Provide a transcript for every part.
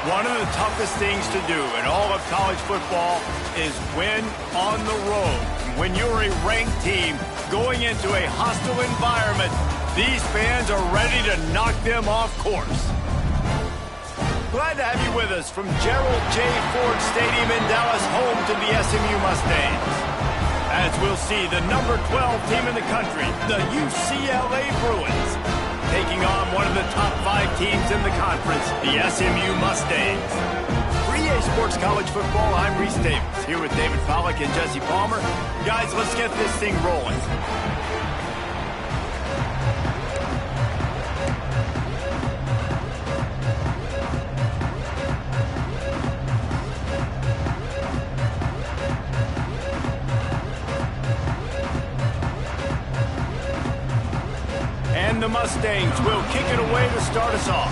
One of the toughest things to do in all of college football is win on the road. When you're a ranked team going into a hostile environment, these fans are ready to knock them off course. Glad to have you with us from Gerald J. Ford Stadium in Dallas, home to the SMU Mustangs. As we'll see, the number 12 team in the country, the UCLA Bruins, taking on one of the top 5 teams in the conference, the SMU Mustangs. For EA Sports College Football, I'm Reese Davis, here with David Pollack and Jesse Palmer. Guys, let's get this thing rolling. The Mustangs will kick it away to start us off.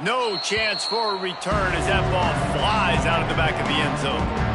No chance for a return as that ball flies out of the back of the end zone.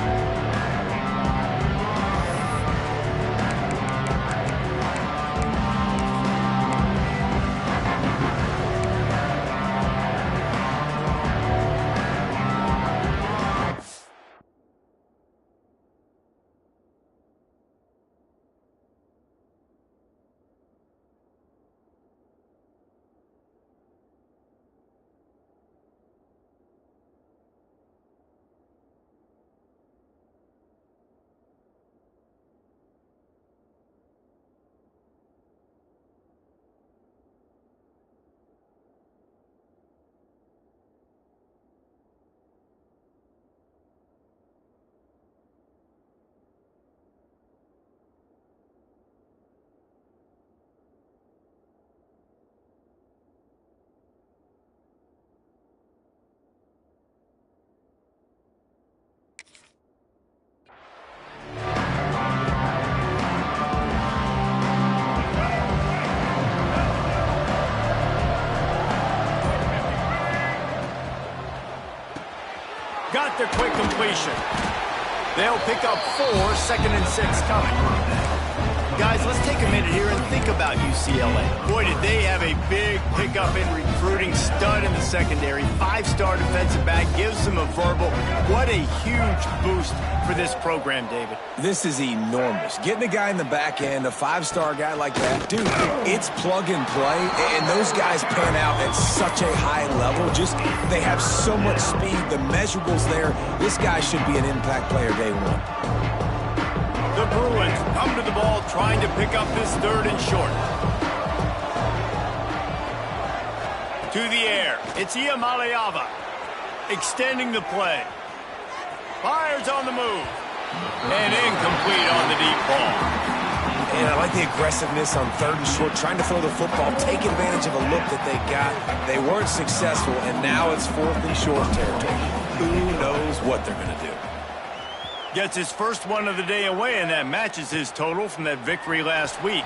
Got their quick completion. They'll pick up 4, 2nd and 6 coming. Guys, let's take a minute here and think about UCLA. Boy, did they have a big pickup in recruiting. Stud in the secondary. 5-star defensive back. Gives them a verbal. What a huge boost for this program, David. This is enormous. Getting a guy in the back end, a 5-star guy like that, dude, it's plug and play, and those guys pan out at such a high level. Just, they have so much speed. The measurables there. This guy should be an impact player day one. The Bruins come to the ball trying to pick up this 3rd and short. To the air. It's Iamaleava extending the play. Fires on the move. And incomplete on the deep ball. And I like the aggressiveness on 3rd and short, trying to throw the football, take advantage of a look that they got. They weren't successful, and now it's 4th and short territory. Who knows what they're going to do? Gets his first one of the day away, and that matches his total from that victory last week.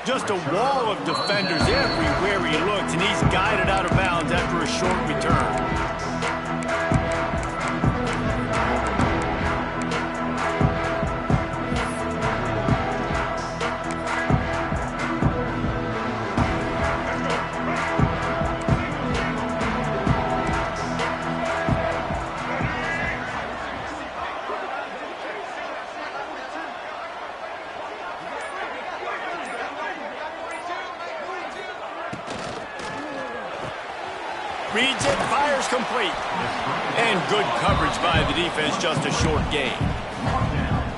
Just a wall of defenders everywhere he looks, and he's guided out of bounds after a short return. Reads it, fires complete. And good coverage by the defense, just a short gain.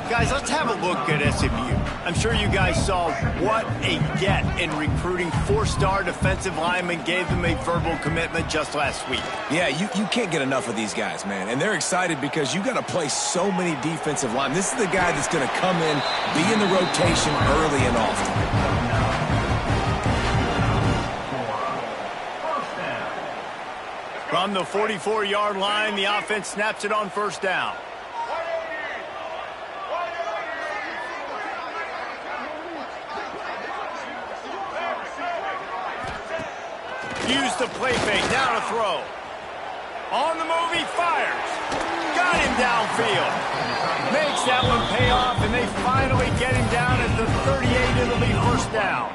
Guys, let's have a look at SMU. I'm sure you guys saw what a get in recruiting. 4-star defensive linemen, gave them a verbal commitment just last week. Yeah, you can't get enough of these guys, man. And they're excited because you got to play so many defensive linemen. This is the guy that's going to come in, be in the rotation early and often. From the 44-yard line, the offense snaps it on 1st down. Use the play fake, now to throw. On the move, he fires. got him downfield. Makes that one pay off, and they finally get him down at the 38. It'll be first down.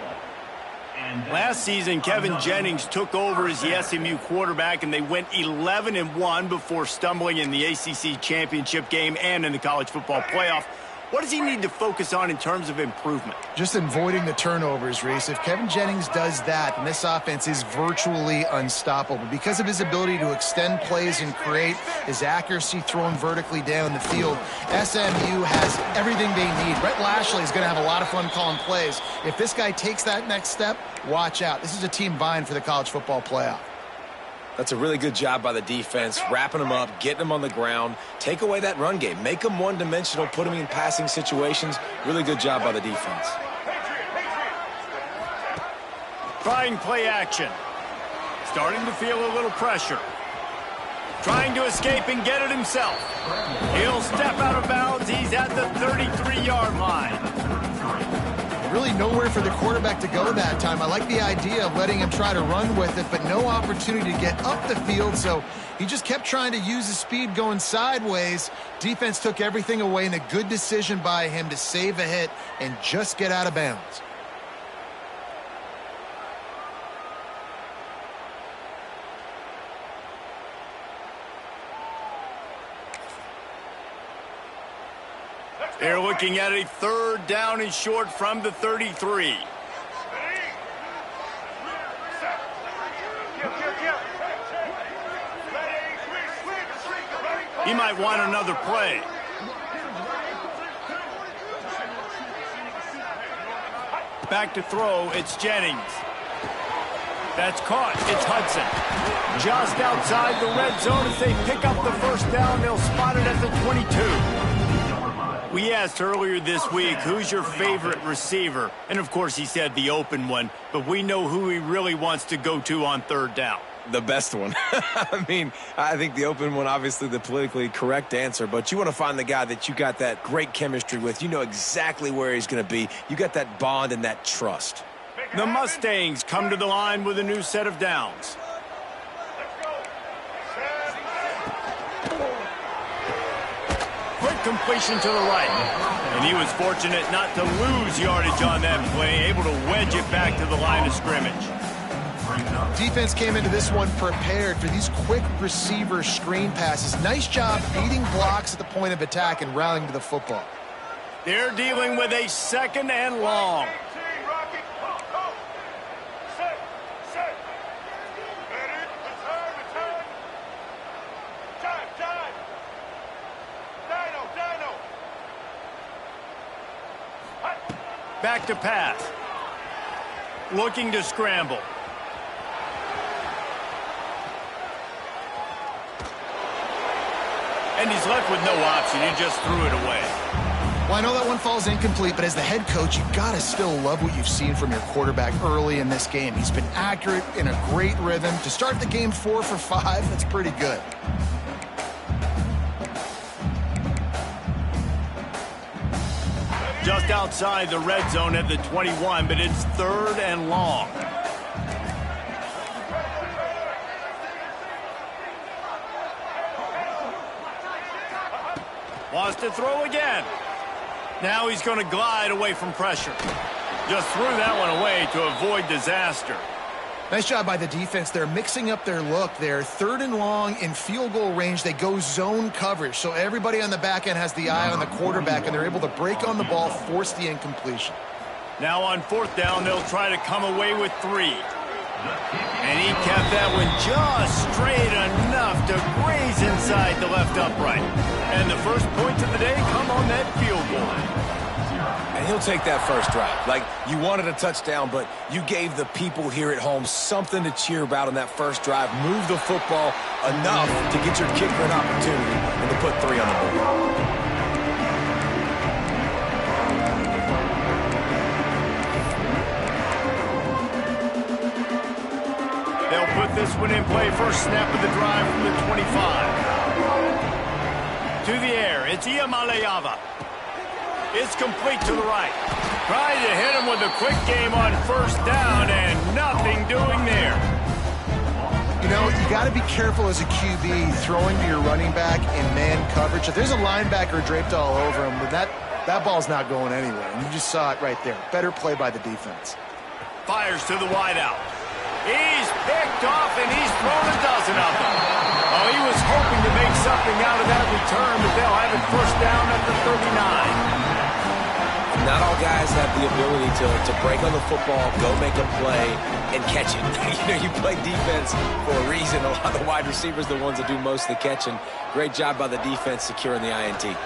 Last season, Kevin Jennings took over as the SMU quarterback, and they went 11-1 before stumbling in the ACC championship game and in the college football playoff. What does he need to focus on in terms of improvement? Just avoiding the turnovers, Reese. If Kevin Jennings does that, then this offense is virtually unstoppable. Because of his ability to extend plays and create, his accuracy throwing vertically down the field, SMU has everything they need. Brett Lashley is going to have a lot of fun calling plays. If this guy takes that next step, watch out. This is a team vying for the college football playoff. That's a really good job by the defense, wrapping them up, getting them on the ground. Take away that run game. Make them one-dimensional, put them in passing situations. Really good job by the defense. Trying play action. Starting to feel a little pressure. Trying to escape and get it himself. He'll step out of bounds. He's at the 33-yard line. Really nowhere for the quarterback to go that time. I like the idea of letting him try to run with it, but no opportunity to get up the field, so he just kept trying to use his speed going sideways. Defense took everything away, and a good decision by him to save a hit and just get out of bounds. They're looking at a third down and short from the 33. He might want another play. Back to throw, it's Jennings. That's caught, it's Hudson. Just outside the red zone as they pick up the first down. They'll spot it at the 22. We asked earlier this week, who's your favorite receiver? And, of course, he said the open one, but we know who he really wants to go to on third down. The best one. I mean, I think the open one, obviously the politically correct answer, but you want to find the guy that you got that great chemistry with. You know exactly where he's going to be. You got that bond and that trust. The Mustangs come to the line with a new set of downs. Quick completion to the right. And he was fortunate not to lose yardage on that play, able to wedge it back to the line of scrimmage. Defense came into this one prepared for these quick receiver screen passes. Nice job beating blocks at the point of attack and rallying to the football. They're dealing with a second and long. Back to pass. Looking to scramble. And he's left with no option. He just threw it away. Well, I know that one falls incomplete, but as the head coach, you've got to still love what you've seen from your quarterback early in this game. He's been accurate in a great rhythm. To start the game 4 for 5, that's pretty good. Just outside the red zone at the 21, but it's third and long. Wants to throw again. Now he's going to glide away from pressure. Just threw that one away to avoid disaster. Nice job by the defense. They're mixing up their look there. Third and long in field goal range. They go zone coverage. So everybody on the back end has the eye on the quarterback, and they're able to break on the ball, force the incompletion. Now on fourth down, they'll try to come away with 3. And he kept that one just straight enough to graze inside the left upright. And the first points of the day come on that field goal. And he'll take that first drive. Like, you wanted a touchdown, but you gave the people here at home something to cheer about on that first drive. Move the football enough to get your kicker an opportunity and to put 3 on the board. They'll put this one in play. First snap of the drive from the 25. To the air, it's Iamaleava. It's complete to the right. Trying to hit him with a quick game on first down, and nothing doing there. You know, you got to be careful as a QB throwing to your running back in man coverage. If there's a linebacker draped all over him, that ball's not going anywhere. And you just saw it right there. Better play by the defense. Fires to the wideout. He's picked off, and he's thrown a dozen of them. Oh, he was hoping to make something out of that return, but they'll have it first down at the 39. Not all guys have the ability to break on the football, go make a play, and catch it. You play defense for a reason. A lot of the wide receivers are the ones that do most of the catching. Great job by the defense securing the INT. The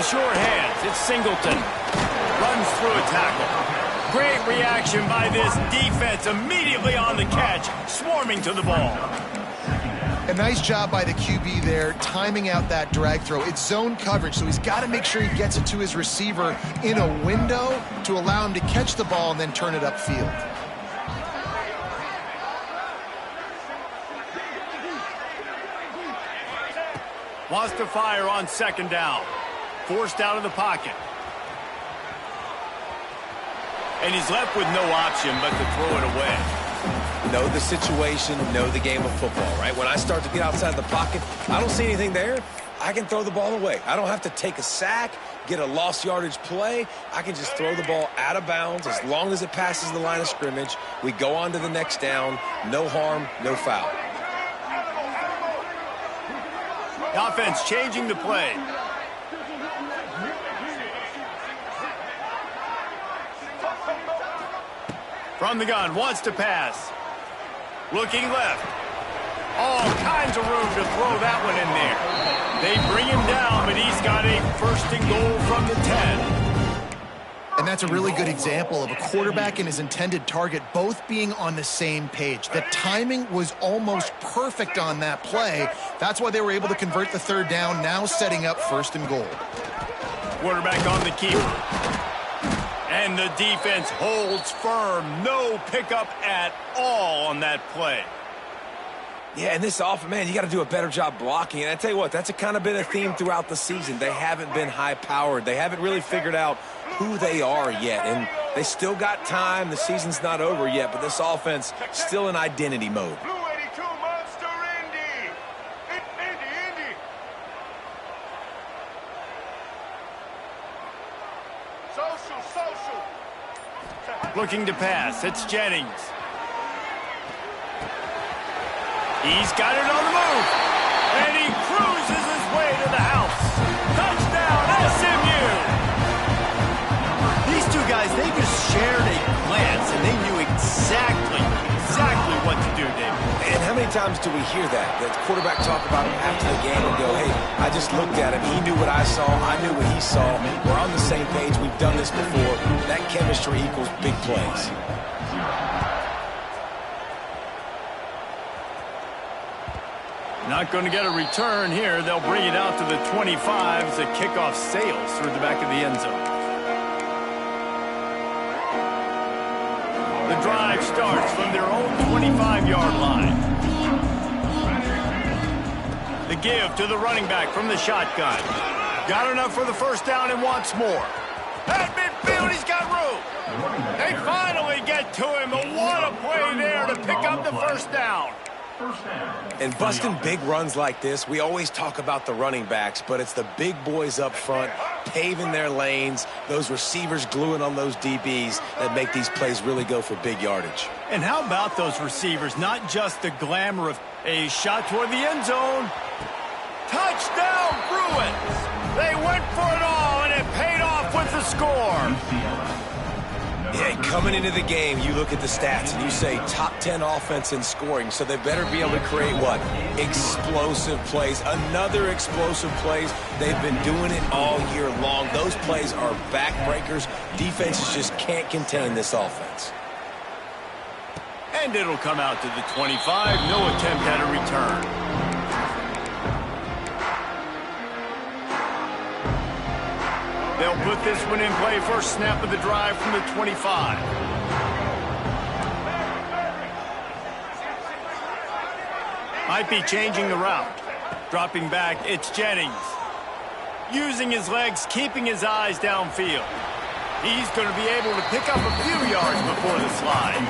sure hands. It's Singleton. Runs through a tackle. Great reaction by this defense. Immediately on the catch, swarming to the ball. A nice job by the QB there, timing out that drag throw. It's zone coverage, so he's got to make sure he gets it to his receiver in a window to allow him to catch the ball and then turn it upfield. Wants to fire on second down. Forced out of the pocket. And he's left with no option but to throw it away. Know the situation, know the game of football, right? When I start to get outside the pocket, I don't see anything there, I can throw the ball away. I don't have to take a sack, get a lost yardage play. I can just throw the ball out of bounds as long as it passes the line of scrimmage. We go on to the next down. No harm, no foul. The offense changing the play. From the gun, wants to pass. Looking left. All kinds of room to throw that one in there. They bring him down, but he's got a first and goal from the 10. And that's a really good example of a quarterback and his intended target both being on the same page. The timing was almost perfect on that play. That's why they were able to convert the third down, now setting up first and goal. Quarterback on the keeper. And the defense holds firm. No pickup at all on that play. Yeah, and this offense, man, you got to do a better job blocking. And I tell you what, that's kind of been a theme throughout the season. They haven't been high-powered. They haven't really figured out who they are yet. And they still got time. The season's not over yet, but this offense still in identity mode. Looking to pass. It's Jennings. He's got it on the move. And he cruises his way to the house. Touchdown, SMU. These two guys, they just shared a glance, and they knew exactly what to do, David. And how many times do we hear that? The quarterback talk about him after the game and go, hey, I just looked at him. He knew what I saw. I knew what he saw. We're on the same page. We've done this before. That chemistry equals big plays. Not going to get a return here. They'll bring it out to the 25 as the kickoff sails through the back of the end zone. The drive starts from their own 25-yard line. The give to the running back from the shotgun. Got enough for the first down and wants more. At midfield, he's got room. They finally get to him, but what a play there to pick up the first down. And busting big runs like this, we always talk about the running backs, but it's the big boys up front paving their lanes, those receivers gluing on those DBs that make these plays really go for big yardage. And how about those receivers? Not just the glamour of a shot toward the end zone. Touchdown, Bruins! They went for it all, and it paid off with the score. Yeah, coming into the game, you look at the stats and you say top 10 offense in scoring, so they better be able to create what? Explosive plays. Another explosive plays. They've been doing it all year long. Those plays are backbreakers. Defenses just can't contain this offense. And it'll come out to the 25. No attempt at a return. They'll put this one in play. First snap of the drive from the 25. Might be changing the route. Dropping back, it's Jennings. Using his legs, keeping his eyes downfield. He's going to be able to pick up a few yards before the slide.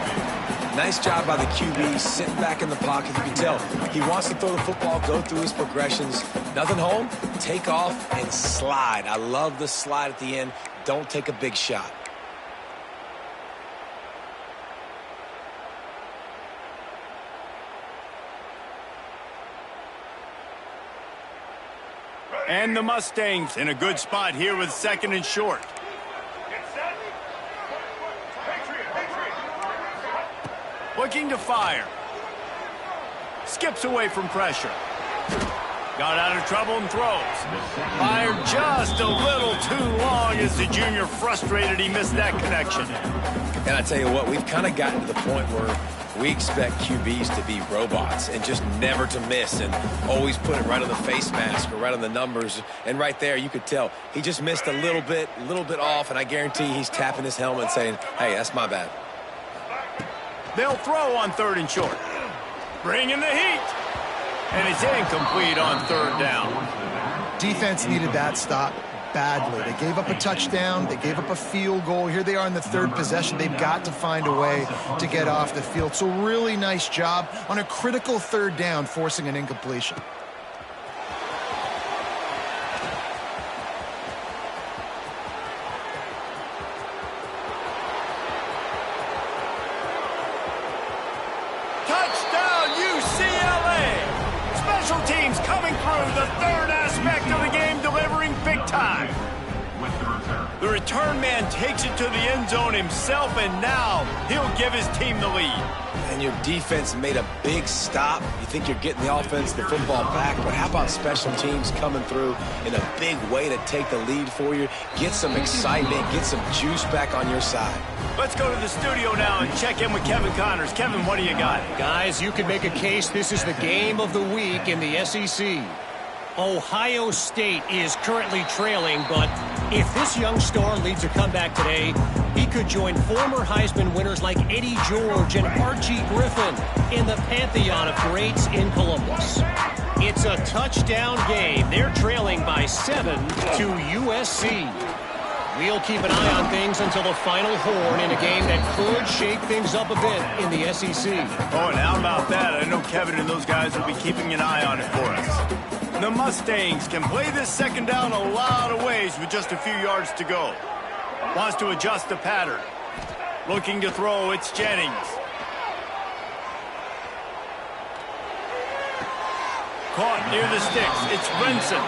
Nice job by the QB, sitting back in the pocket. You can tell he wants to throw the football, go through his progressions. Nothing home, take off, and slide. I love the slide at the end. Don't take a big shot. And the Mustangs in a good spot here with 2nd and short. Looking to fire. Skips away from pressure. Got out of trouble and throws. Fired just a little too long as the junior frustrated he missed that connection. And I tell you what, we've kind of gotten to the point where we expect QBs to be robots and just never to miss and always put it right on the face mask or right on the numbers. And right there, you could tell he just missed a little bit off, and I guarantee he's tapping his helmet saying, hey, that's my bad. They'll throw on 3rd and short. Bringing the heat. And it's incomplete on 3rd down. Defense needed that stop badly. They gave up a touchdown. They gave up a field goal. Here they are in the 3rd possession. They've got to find a way to get off the field. So really nice job on a critical 3rd down, forcing an incompletion. Touchdown, UCLA! Special teams coming through, the 3rd aspect of the game, delivering big time. The return man takes it to the end zone himself, and now he'll give his team the lead. And your defense made a big stop. You think you're getting the offense, the football back, but how about special teams coming through in a big way to take the lead for you? Get some excitement, get some juice back on your side. Let's go to the studio now and check in with Kevin Connors. Kevin, what do you got? Guys, you can make a case this is the game of the week in the SEC. Ohio State is currently trailing, but if this young star leads a comeback today, he could join former Heisman winners like Eddie George and Archie Griffin in the pantheon of greats in Columbus. It's a touchdown game. They're trailing by 7 to USC. We'll keep an eye on things until the final horn in a game that could shake things up a bit in the SEC. Oh, and how about that? I know Kevin and those guys will be keeping an eye on it for us. The Mustangs can play this 2nd down a lot of ways with just a few yards to go. Wants to adjust the pattern. Looking to throw, it's Jennings. Caught near the sticks, it's Brinson.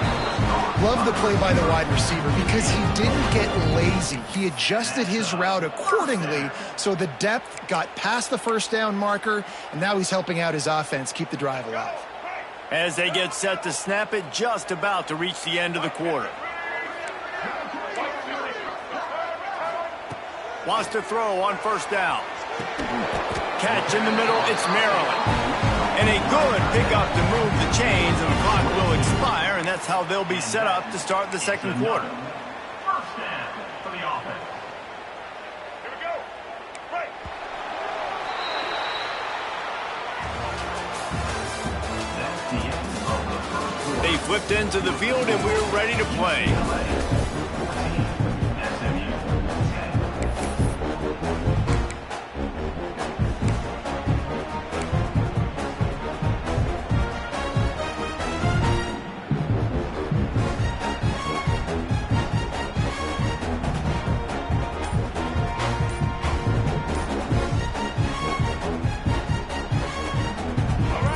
Love the play by the wide receiver because he didn't get lazy. He adjusted his route accordingly, so the depth got past the 1st down marker, and now he's helping out his offense keep the drive alive. As they get set to snap it, just about to reach the end of the quarter. Wants to throw on 1st down. Catch in the middle, it's Maryland. And a good pickup to move the chains, and the clock will expire, and that's how they'll be set up to start the 2nd quarter. First down for the offense. Here we go. Right. That's the end of the first quarter. They flipped into the field, and we're ready to play. SMU.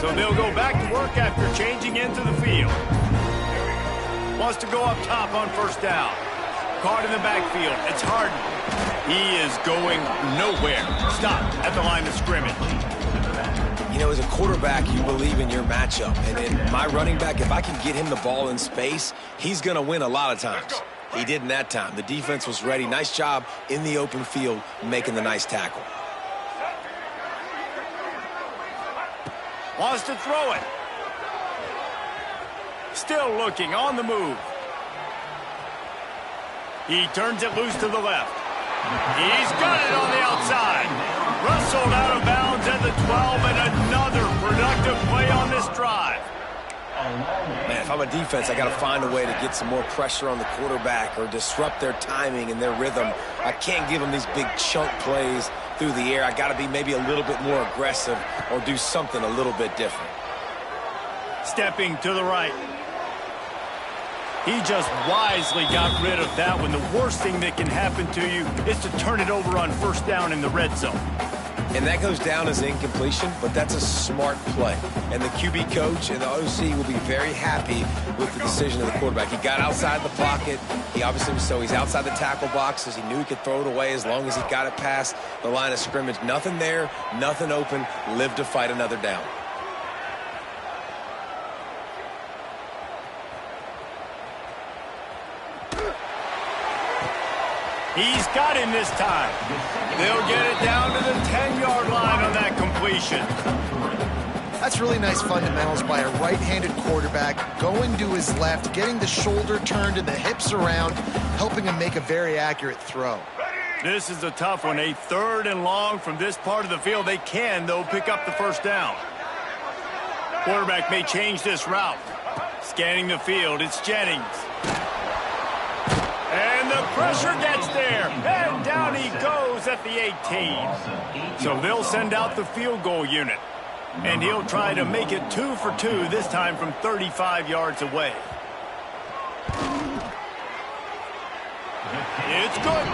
So they'll go back to work after changing into the field. Wants to go up top on 1st down. Caught in the backfield. It's Harden. He is going nowhere. Stopped at the line of scrimmage. You know, as a quarterback, you believe in your matchup. And in my running back, if I can get him the ball in space, he's going to win a lot of times. He didn't that time. The defense was ready. Nice job in the open field making the nice tackle. Wants to throw it. Still looking on the move. He turns it loose to the left. He's got it on the outside. Rustled out of bounds at the 12, and another productive play on this drive. Man, if I'm a defense, I got to find a way to get some more pressure on the quarterback or disrupt their timing and their rhythm. I can't give them these big chunk plays through the air. I got to be maybe a little bit more aggressive or do something a little bit different. Stepping to the right. He just wisely got rid of that one. The worst thing that can happen to you is to turn it over on first down in the red zone. And that goes down as incompletion, but that's a smart play. And the QB coach and the OC will be very happy with the decision of the quarterback. He got outside the pocket. He's outside the tackle boxes. He knew he could throw it away as long as he got it past the line of scrimmage. Nothing there, nothing open. Live to fight another down. He's got him this time. They'll get it down to the 10-yard line on that completion. That's really nice fundamentals by a right-handed quarterback, going to his left, getting the shoulder turned and the hips around, helping him make a very accurate throw. This is a tough one. A 3rd and long from this part of the field. They can, though, pick up the first down. Quarterback may change this route. Scanning the field, it's Jennings. And the pressure gets there. And down he goes at the 18. So they'll send out the field goal unit. And he'll try to make it 2 for 2, this time from 35 yards away. It's good.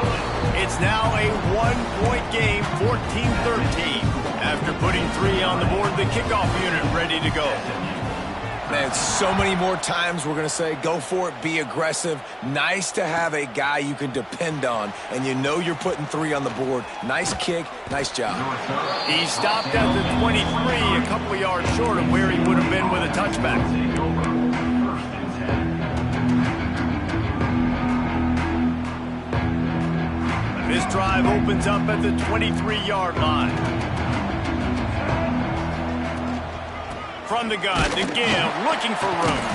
It's now a 1-point game, 14-13. After putting 3 on the board, the kickoff unit ready to go. Man, so many more times we're going to say, go for it, be aggressive. Nice to have a guy you can depend on, and you know you're putting 3 on the board. Nice kick, nice job. He stopped at the 23, a couple of yards short of where he would have been with a touchback. This drive opens up at the 23-yard line. From the gun to give, looking for room.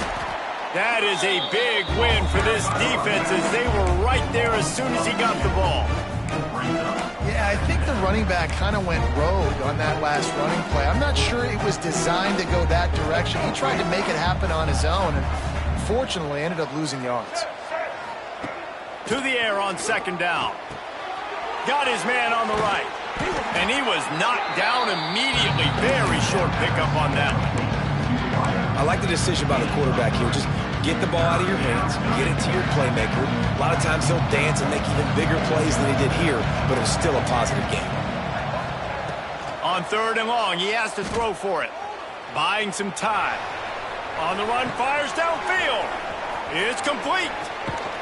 That is a big win for this defense as they were right there as soon as he got the ball. Yeah, I think the running back kind of went rogue on that last running play. I'm not sure it was designed to go that direction. He tried to make it happen on his own and fortunately ended up losing yards. To the air on 2nd down. Got his man on the right. And he was knocked down immediately. Very short pickup on that one. I like the decision by the quarterback here. Just get the ball out of your hands, get it to your playmaker. A lot of times he'll dance and make even bigger plays than he did here, but it was still a positive game. On 3rd and long, he has to throw for it. Buying some time. On the run, fires downfield. It's complete.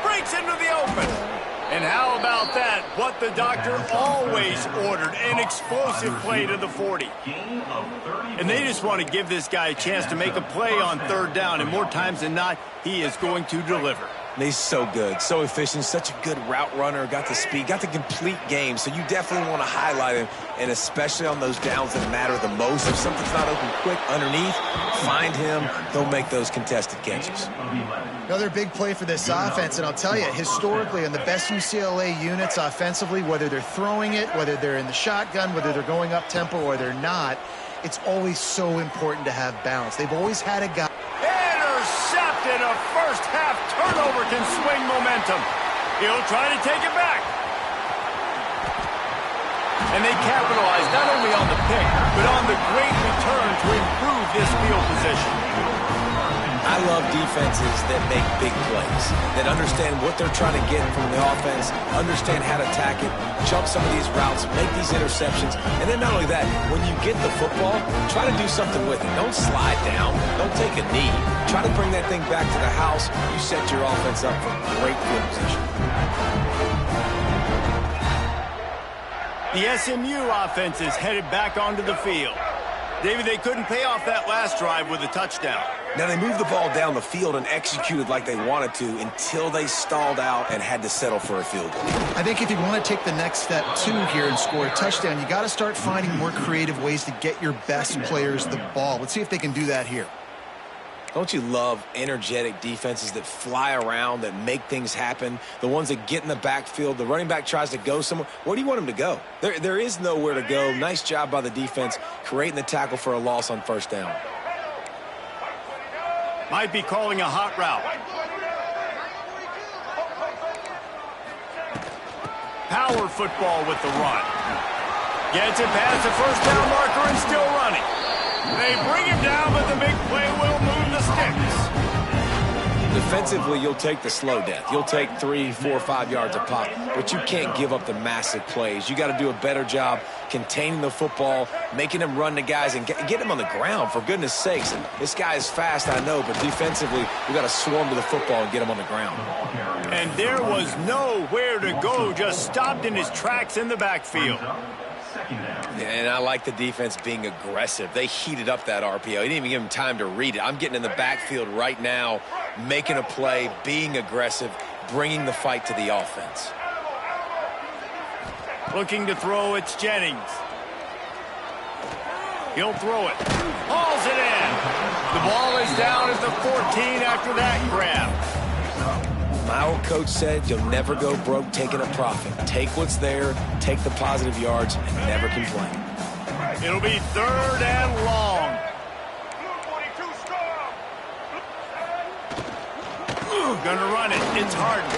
Breaks into the open. And how about that? What the doctor always ordered, an explosive play to the 40. And they just want to give this guy a chance to make a play on 3rd down, and more times than not, he is going to deliver. And he's so good, so efficient, such a good route runner, got the speed, got the complete game, so you definitely want to highlight him, and especially on those downs that matter the most. If something's not open quick underneath, find him, he'll make those contested catches. Another big play for this offense, and I'll tell you, historically, on the best UCLA units offensively, whether they're throwing it, whether they're in the shotgun, whether they're going up tempo or they're not, it's always so important to have balance. They've always had a guy. Intercepted. A first-half turnover can swing momentum. He'll try to take it back. And they capitalize not only on the pick, but on the great return to improve this field position. I love defenses that make big plays, that understand what they're trying to get from the offense, understand how to attack it, jump some of these routes, make these interceptions, and then not only that, when you get the football, try to do something with it. Don't slide down. Don't take a knee. Try to bring that thing back to the house. You set your offense up for great field position. The SMU offense is headed back onto the field. David, they couldn't pay off that last drive with a touchdown. Now, they moved the ball down the field and executed like they wanted to until they stalled out and had to settle for a field goal. I think if you want to take the next step, too, here and score a touchdown, you got to start finding more creative ways to get your best players the ball. Let's see if they can do that here. Don't you love energetic defenses that fly around, that make things happen, the ones that get in the backfield, the running back tries to go somewhere. Where do you want him to go? There is nowhere to go. Nice job by the defense creating the tackle for a loss on 1st down. Might be calling a hot route. Power football with the run. Gets it past the first down marker and still running. They bring him down, but the big play will move the sticks. Defensively, you'll take the slow death. You'll take 3, 4, 5 yards a pop, but you can't give up the massive plays. You got to do a better job containing the football, making them run the guys, and get them on the ground, for goodness sakes. This guy is fast, I know, but defensively, we got to swarm to the football and get him on the ground. And there was nowhere to go, just stopped in his tracks in the backfield. And I like the defense being aggressive. They heated up that RPO. He didn't even give him time to read it. I'm getting in the backfield right now, making a play, being aggressive, bringing the fight to the offense. Looking to throw, it's Jennings. He'll throw it. Hauls it in. The ball is down at the 14 after that grab. My old coach said you'll never go broke taking a profit. Take what's there, take the positive yards, and never complain. It'll be 3rd and long. Gonna run it. It's Harden.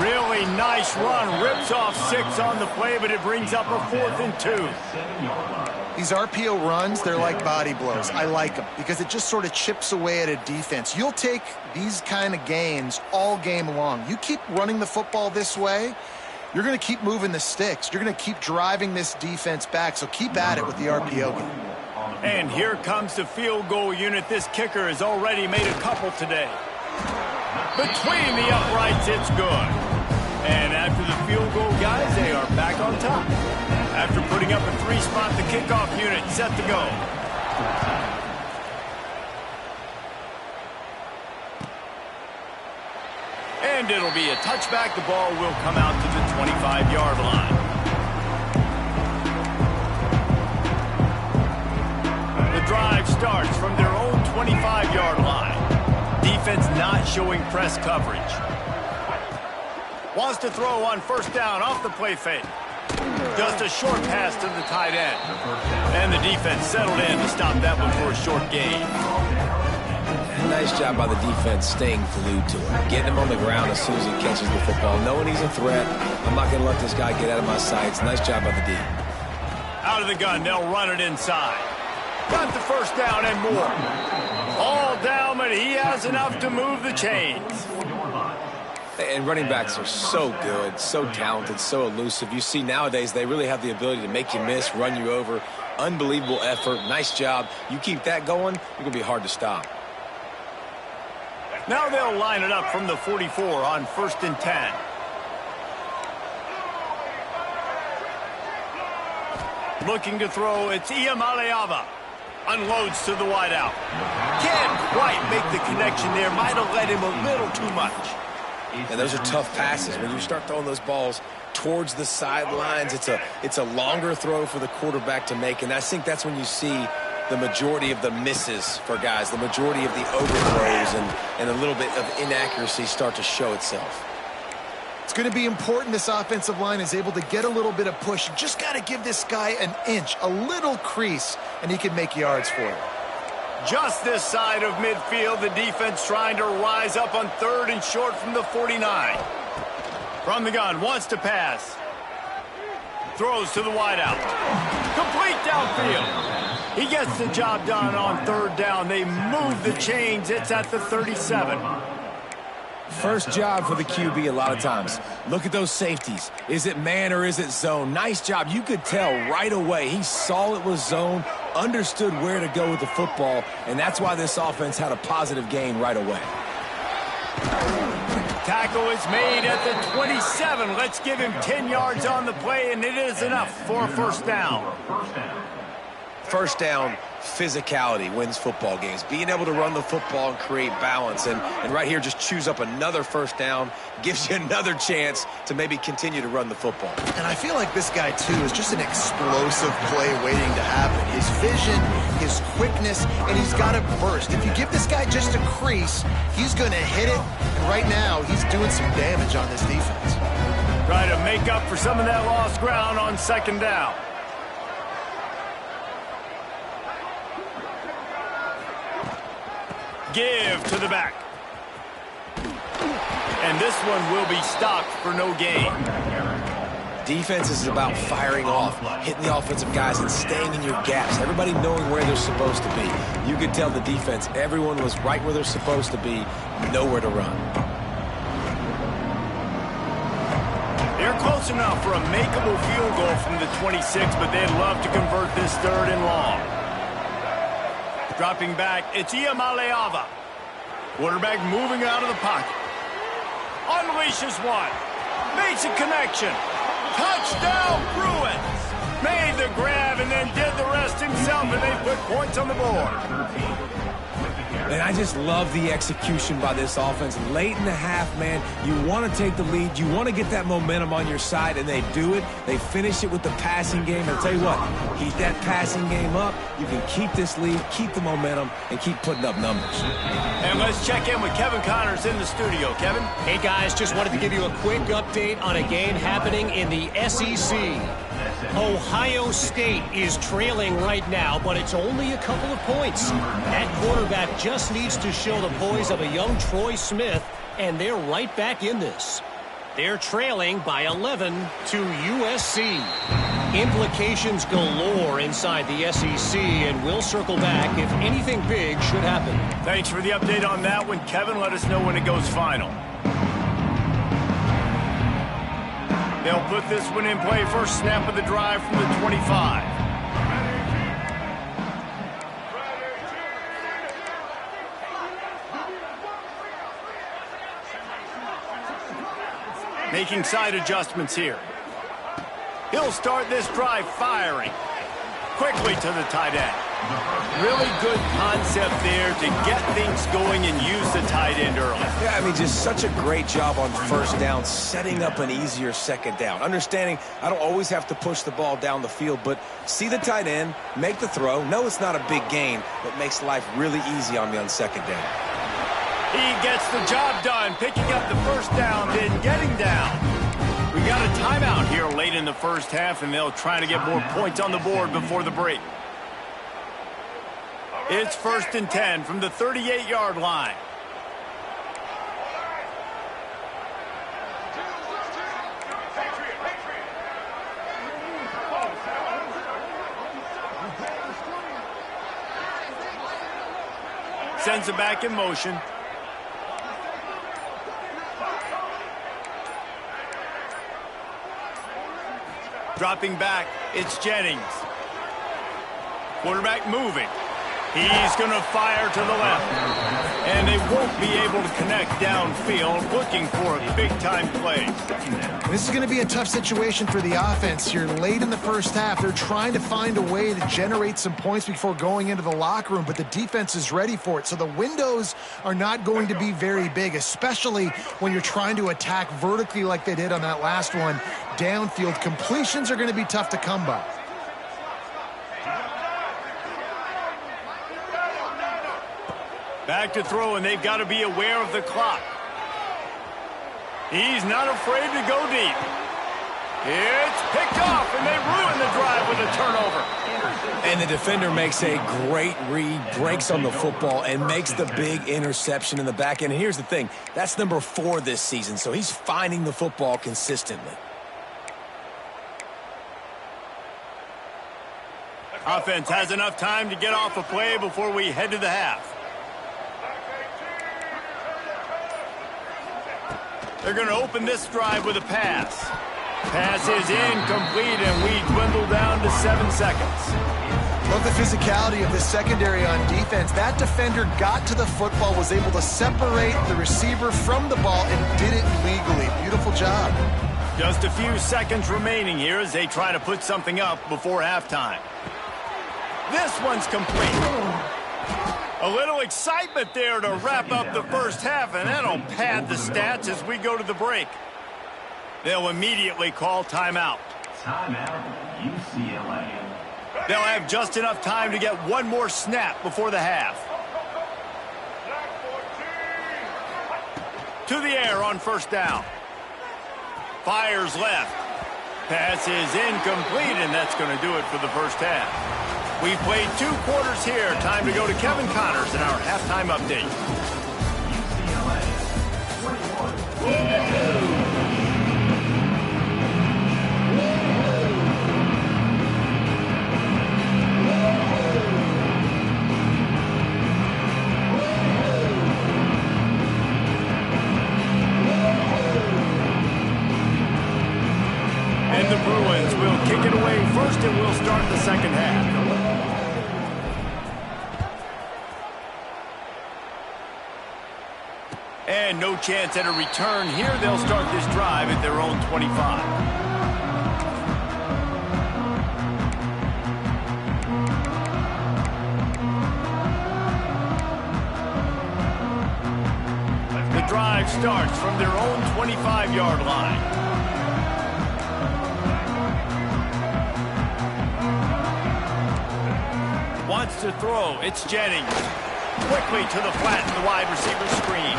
Really nice run. Rips off 6 on the play, but it brings up a 4th and 2. These RPO runs, they're like body blows. I like them because it just sort of chips away at a defense. You'll take these kind of gains all game long. You keep running the football this way, you're going to keep moving the sticks. You're going to keep driving this defense back, so keep at it with the RPO game. And here comes the field goal unit. This kicker has already made a couple today. Between the uprights, it's good. And after the field goal, guys, they are back on top. After putting up a 3-spot, the kickoff unit set to go. And it'll be a touchback. The ball will come out to the 25-yard line. The drive starts from their own 25-yard line. Defense not showing press coverage. Wants to throw on 1st down off the play fake. Just a short pass to the tight end. And the defense settled in to stop that one for a short gain. Nice job by the defense staying glued to him. Getting him on the ground as soon as he catches the football. Knowing he's a threat. I'm not going to let this guy get out of my sights. Nice job by the D. Out of the gun, they'll run it inside. Got the 1st down and more. All down, but he has enough to move the chains. And running backs are so good, so talented, so elusive. You see nowadays they really have the ability to make you miss, run you over. Unbelievable effort. Nice job. You keep that going, you're going to be hard to stop. Now they'll line it up from the 44 on 1st and 10. Looking to throw, it's Iamaleava. Unloads to the wideout. Can't quite make the connection there. Might have led him a little too much. And those are tough passes. When you start throwing those balls towards the sidelines, it's a longer throw for the quarterback to make. And I think that's when you see the majority of the misses for guys, the majority of the overthrows and a little bit of inaccuracy start to show itself. It's going to be important this offensive line is able to get a little bit of push. You just got to give this guy an inch, a little crease, and he can make yards for you. Just this side of midfield, the defense trying to rise up on 3rd and short from the 49. From the gun, wants to pass. Throws to the wideout. Complete downfield. He gets the job done on 3rd down. They move the chains. It's at the 37. First job for the QB a lot of times. Look at those safeties. Is it man or is it zone? Nice job. You could tell right away. He saw it was zone, understood where to go with the football, and that's why this offense had a positive gain right away. Tackle is made at the 27. Let's give him 10 yards on the play, and it is enough for a 1st down. 1st down, physicality wins football games. Being able to run the football and create balance. And right here, just choose up another 1st down, gives you another chance to maybe continue to run the football. And I feel like this guy, too, is just an explosive play waiting to happen. His vision, his quickness, and he's got a burst. If you give this guy just a crease, he's going to hit it. And right now, he's doing some damage on this defense. Try to make up for some of that lost ground on 2nd down. Give to the back. And this one will be stopped for no gain. Defense is about firing off, hitting the offensive guys, and staying in your gaps. Everybody knowing where they're supposed to be. You could tell the defense, everyone was right where they're supposed to be, nowhere to run. They're close enough for a makeable field goal from the 26, but they'd love to convert this 3rd and long. Dropping back, it's Iamaleava. Quarterback moving out of the pocket. Unleashes one. Makes a connection. Touchdown, Bruins! Made the grab and then did the rest himself, and they put points on the board. And I just love the execution by this offense. Late in the half, man, you want to take the lead. You want to get that momentum on your side, and they do it. They finish it with the passing game. I'll tell you what, keep that passing game up. You can keep this lead, keep the momentum, and keep putting up numbers. And let's check in with Kevin Connors in the studio. Kevin? Hey, guys, just wanted to give you a quick update on a game happening in the SEC. Ohio State is trailing right now, but it's only a couple of points. That quarterback just needs to show the poise of a young Troy Smith, and they're right back in this. They're trailing by 11 to USC. Implications galore inside the SEC, and we'll circle back if anything big should happen. Thanks for the update on that one, Kevin. Let us know when it goes final. They'll put this one in play. First snap of the drive from the 25. Making side adjustments here. He'll start this drive firing. Quickly to the tight end. Really good concept there to get things going and use the tight end early. Yeah, I mean, just such a great job on first down, setting up an easier second down. Understanding I don't always have to push the ball down the field, but see the tight end, make the throw. No, it's not a big gain, but makes life really easy on me on second down. He gets the job done, picking up the first down, then getting down. We got a timeout here late in the first half, and they'll try to get more points on the board before the break. It's 1st and 10 from the 38-yard line. Sends it back in motion. Dropping back, it's Jennings. Quarterback moving. He's going to fire to the left. And they won't be able to connect downfield, looking for a big-time play. This is going to be a tough situation for the offense. You're late in the first half. They're trying to find a way to generate some points before going into the locker room, but the defense is ready for it. So the windows are not going to be very big, especially when you're trying to attack vertically like they did on that last one. Downfield completions are going to be tough to come by. Back to throw, and they've got to be aware of the clock. He's not afraid to go deep. It's picked off, and they ruin the drive with a turnover. And the defender makes a great read, breaks on the football, and makes the big interception in the back end. And here's the thing, that's number 4 this season, so he's finding the football consistently. Offense has enough time to get off a play before we head to the half. They're going to open this drive with a pass. Pass is incomplete, and we dwindle down to 7 seconds. Love the physicality of the secondary on defense. That defender got to the football, was able to separate the receiver from the ball, and did it legally. Beautiful job. Just a few seconds remaining here as they try to put something up before halftime. This one's complete. A little excitement there to wrap up the first half, and that'll pad the stats as we go to the break. They'll immediately call timeout. Timeout, UCLA. They'll have just enough time to get one more snap before the half. To the air on first down. Fires left. Pass is incomplete, and that's going to do it for the first half. We've played 2 quarters here. Time to go to Kevin Connors in our halftime update. And the Bruins will kick it away first, and we'll start the second half. And no chance at a return here. They'll start this drive at their own 25. The drive starts from their own 25-yard line. Wants to throw. It's Jennings. Quickly to the flat in the wide receiver screen.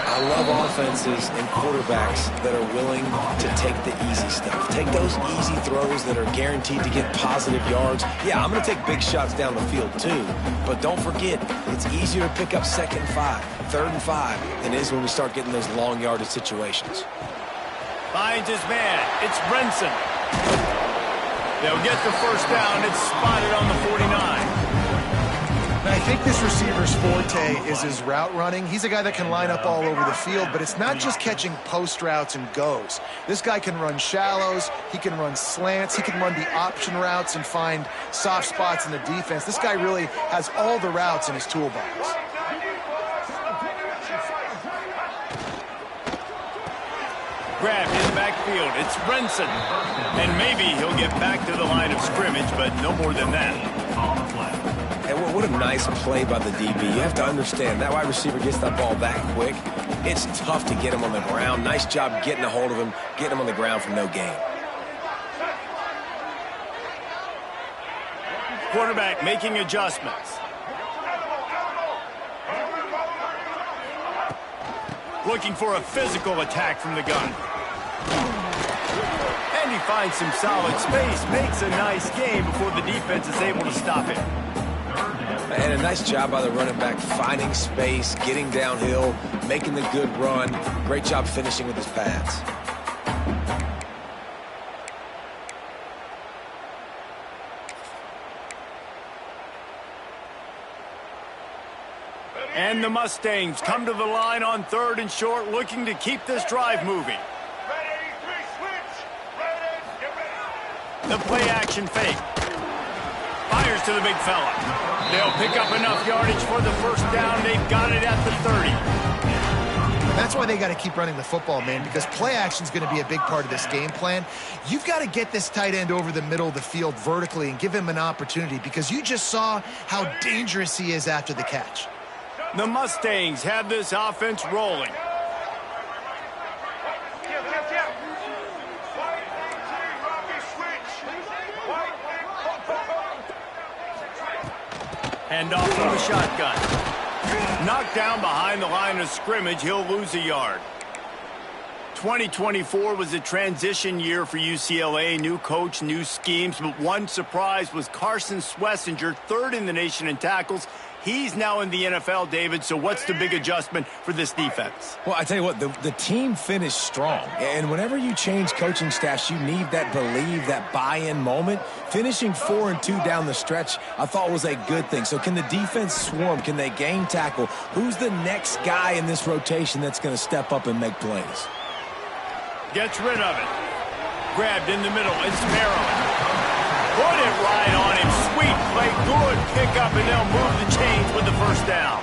I love offenses and quarterbacks that are willing to take the easy stuff. Take those easy throws that are guaranteed to get positive yards. Yeah, I'm going to take big shots down the field too. But don't forget, it's easier to pick up 2nd and 5, 3rd and 5 than it is when we start getting those long yardage situations. Finds his man. It's Brenson. They'll get the first down. It's spotted on the 49. I think this receiver's forte is his route running. He's a guy that can line up all over the field, but it's not just catching post routes and goes. This guy can run shallows, he can run slants, he can run the option routes and find soft spots in the defense. This guy really has all the routes in his toolbox. Grabbed in the backfield. It's Brenson. And maybe he'll get back to the line of scrimmage, but no more than that. And what a nice play by the DB. You have to understand, that wide receiver gets that ball that quick. It's tough to get him on the ground. Nice job getting a hold of him, getting him on the ground for no gain. Quarterback making adjustments. Looking for a physical attack from the gun. And he finds some solid space. Makes a nice game before the defense is able to stop it. And a nice job by the running back, finding space, getting downhill, making the good run. Great job finishing with his pads. And the Mustangs come to the line on 3rd and short, looking to keep this drive moving. The play action fake. Fires to the big fella. They'll pick up enough yardage for the first down. They've got it at the 30. That's why they got to keep running the football, man, because play action is going to be a big part of this game plan. You've got to get this tight end over the middle of the field vertically and give him an opportunity, because you just saw how dangerous he is after the catch. The Mustangs have this offense rolling. Hand off from the shotgun. Knocked down behind the line of scrimmage. He'll lose a yard. 2024 was a transition year for UCLA. New coach, new schemes. But one surprise was Carson Swessinger, 3rd in the nation in tackles. He's now in the NFL, David, so what's the big adjustment for this defense? Well, I tell you what, the team finished strong. And whenever you change coaching staffs, you need that believe, that buy-in moment. Finishing 4-2 down the stretch, I thought was a good thing. So can the defense swarm? Can they gain tackle? Who's the next guy in this rotation that's going to step up and make plays? Gets rid of it. Grabbed in the middle. It's Maryland. Put it right on him. Sweet play. Good pickup, and they'll move the chains with the first down.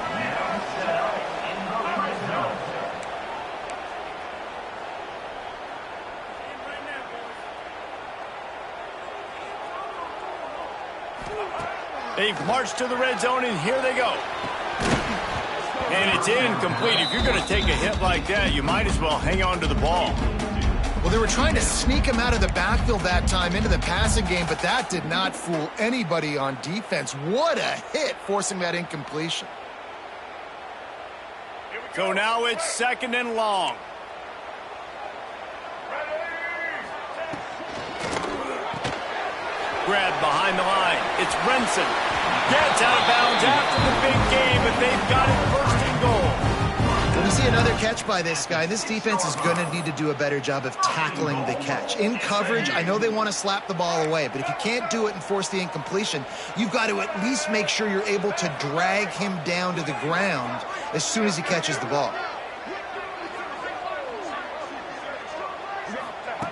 They've marched to the red zone, and here they go. And it's incomplete. If you're going to take a hit like that, you might as well hang on to the ball. Well, they were trying to sneak him out of the backfield that time into the passing game, but that did not fool anybody on defense. What a hit, forcing that incompletion. So now it's 2nd and long. grab behind the line. It's Renson. Gets out of bounds after the big game, but they've got it first and goal. We see another catch by this guy. This defense is going to need to do a better job of tackling the catch. In coverage, I know they want to slap the ball away, but if you can't do it and force the incompletion, you've got to at least make sure you're able to drag him down to the ground as soon as he catches the ball.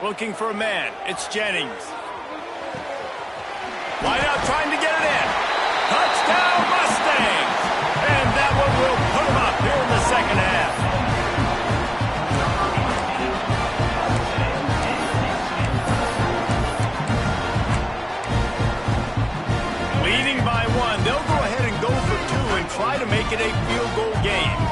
Looking for a man. It's Jennings. Wide out trying to get it in. Touchdown Mustangs! And that one will put them up here in the second half. Leading by one, they'll go ahead and go for two and try to make it a field goal game.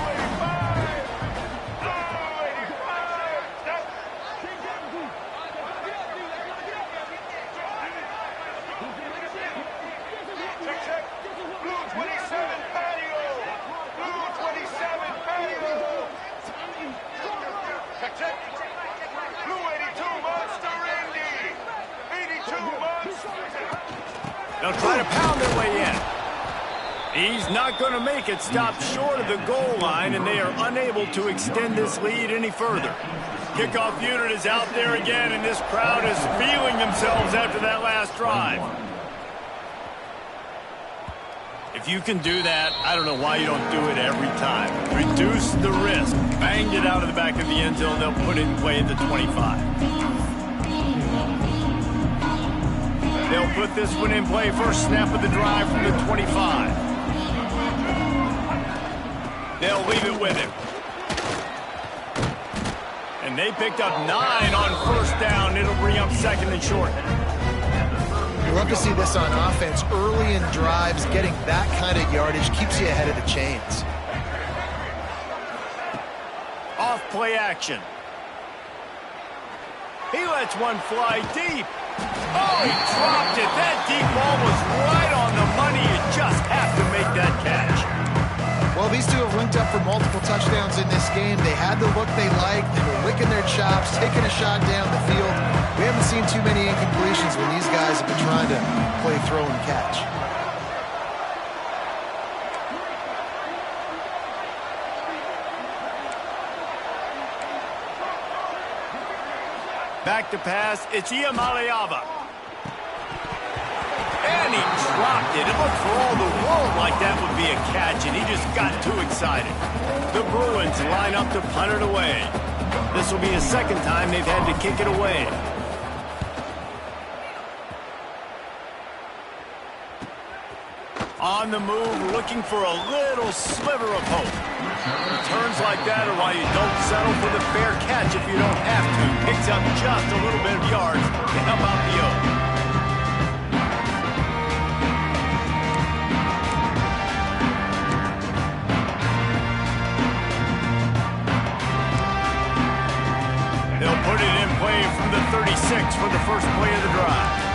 They'll try to pound their way in. He's not going to make it. Stop short of the goal line, and they are unable to extend this lead any further. Kickoff unit is out there again, and this crowd is feeling themselves after that last drive. If you can do that, I don't know why you don't do it every time. Reduce the risk. Banged it out of the back of the end zone. They'll put it in play at the 25. They'll put this one in play. First snap of the drive from the 25. They'll leave it with him. And they picked up 9 on first down. It'll bring up second and short. You love to see this on offense. Early in drives, getting that kind of yardage keeps you ahead of the chains. Off play action. He lets one fly deep. Oh, he dropped it. That deep ball was right on the money. You just have to make that catch. Well, these two have linked up for multiple touchdowns in this game. They had the look they liked. They were licking their chops, taking a shot down the field. We haven't seen too many incompletions when these guys have been trying to play throw and catch. Back to pass, it's Iamaleava. And he dropped it. It looked for all the world like that would be a catch, and he just got too excited. The Bruins line up to punt it away. This will be the second time they've had to kick it away. On the move, looking for a little sliver of hope. Returns like that are why you don't settle for the fair catch if you don't have to. Picks up just a little bit of yards to help out the O. They'll put it in play from the 36 for the first play of the drive.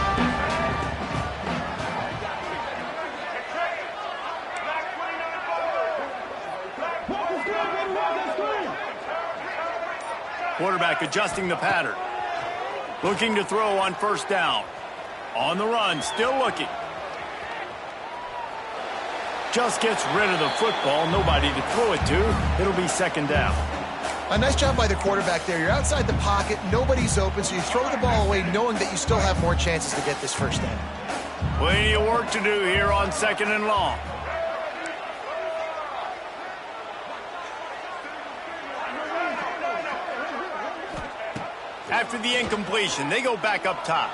Quarterback adjusting the pattern. Looking to throw on first down. On the run, still looking. Just gets rid of the football. Nobody to throw it to. It'll be second down. A nice job by the quarterback there. You're outside the pocket. Nobody's open, so you throw the ball away knowing that you still have more chances to get this first down. Plenty of work to do here on second and long. After the incompletion, they go back up top.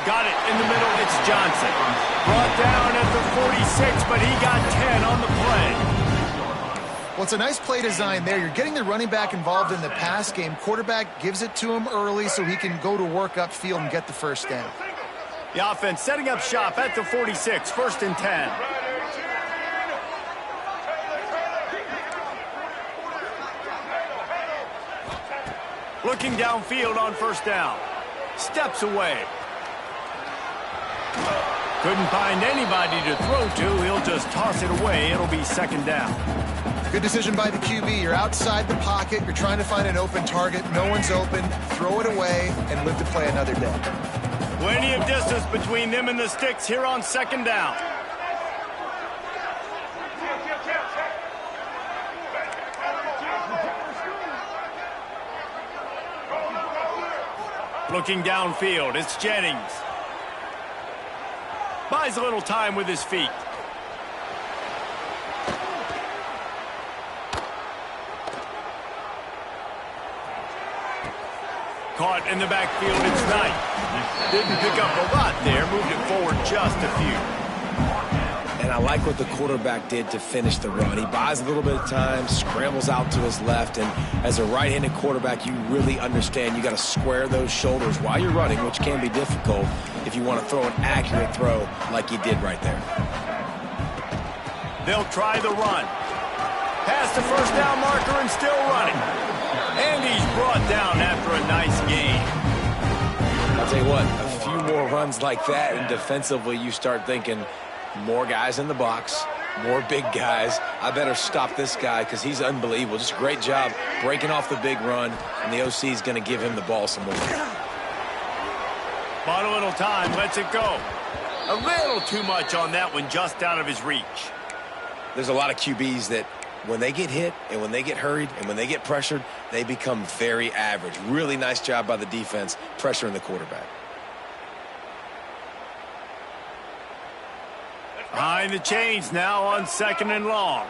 Got it in the middle, it's Johnson. Brought down at the 46, but he got 10 on the play. Well, it's a nice play design there. You're getting the running back involved in the pass game. Quarterback gives it to him early so he can go to work upfield and get the first down. The offense setting up shop at the 46, first and 10. Looking downfield on first down. Steps away. Couldn't find anybody to throw to. He'll just toss it away. It'll be second down. Good decision by the QB. You're outside the pocket. You're trying to find an open target. No one's open. Throw it away and live to play another day. Plenty of distance between them and the sticks here on second down. Looking downfield, it's Jennings. Buys a little time with his feet. Caught in the backfield, it's Knight. Didn't pick up a lot there, moved it forward just a few. And I like what the quarterback did to finish the run. He buys a little bit of time, scrambles out to his left, and as a right-handed quarterback, you really understand you got to square those shoulders while you're running, which can be difficult if you want to throw an accurate throw like he did right there. They'll try the run. Past the first down marker and still running. And he's brought down after a nice gain. I'll tell you what, a few more runs like that, and defensively you start thinking, more guys in the box, more big guys. I better stop this guy because he's unbelievable. Just a great job breaking off the big run, and the OC is going to give him the ball some more. Bought a little time, lets it go. A little too much on that one, just out of his reach. There's a lot of QBs that when they get hit and when they get hurried and when they get pressured, they become very average. Really nice job by the defense pressuring the quarterback. Behind the chains now on second and long.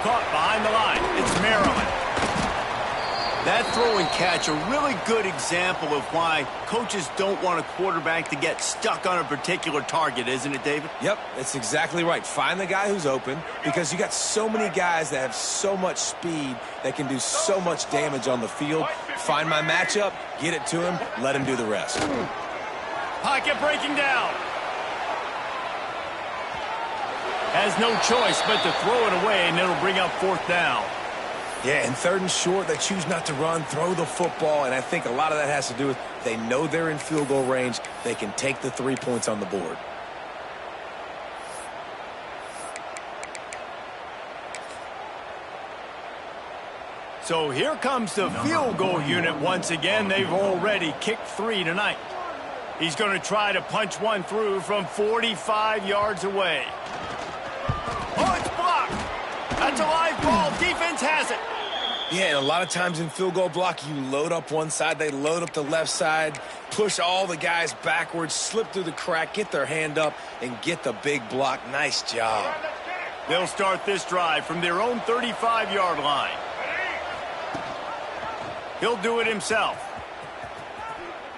Caught behind the line. It's Maryland. That throw and catch, a really good example of why coaches don't want a quarterback to get stuck on a particular target, isn't it, David? Yep, that's exactly right. Find the guy who's open because you got so many guys that have so much speed that can do so much damage on the field. Find my matchup, get it to him, let him do the rest. Pocket breaking down. Has no choice but to throw it away, and it'll bring up fourth down. Yeah, and third and short, they choose not to run, throw the football, and I think a lot of that has to do with they know they're in field goal range. They can take the 3 points on the board. So here comes the field goal unit once again. They've already kicked 3 tonight. He's going to try to punch one through from 45 yards away. Oh, it's blocked. That's a live ball. Defense has it. Yeah, and a lot of times in field goal block, you load up one side, they load up the left side, push all the guys backwards, slip through the crack, get their hand up, and get the big block. Nice job. They'll start this drive from their own 35-yard line. He'll do it himself.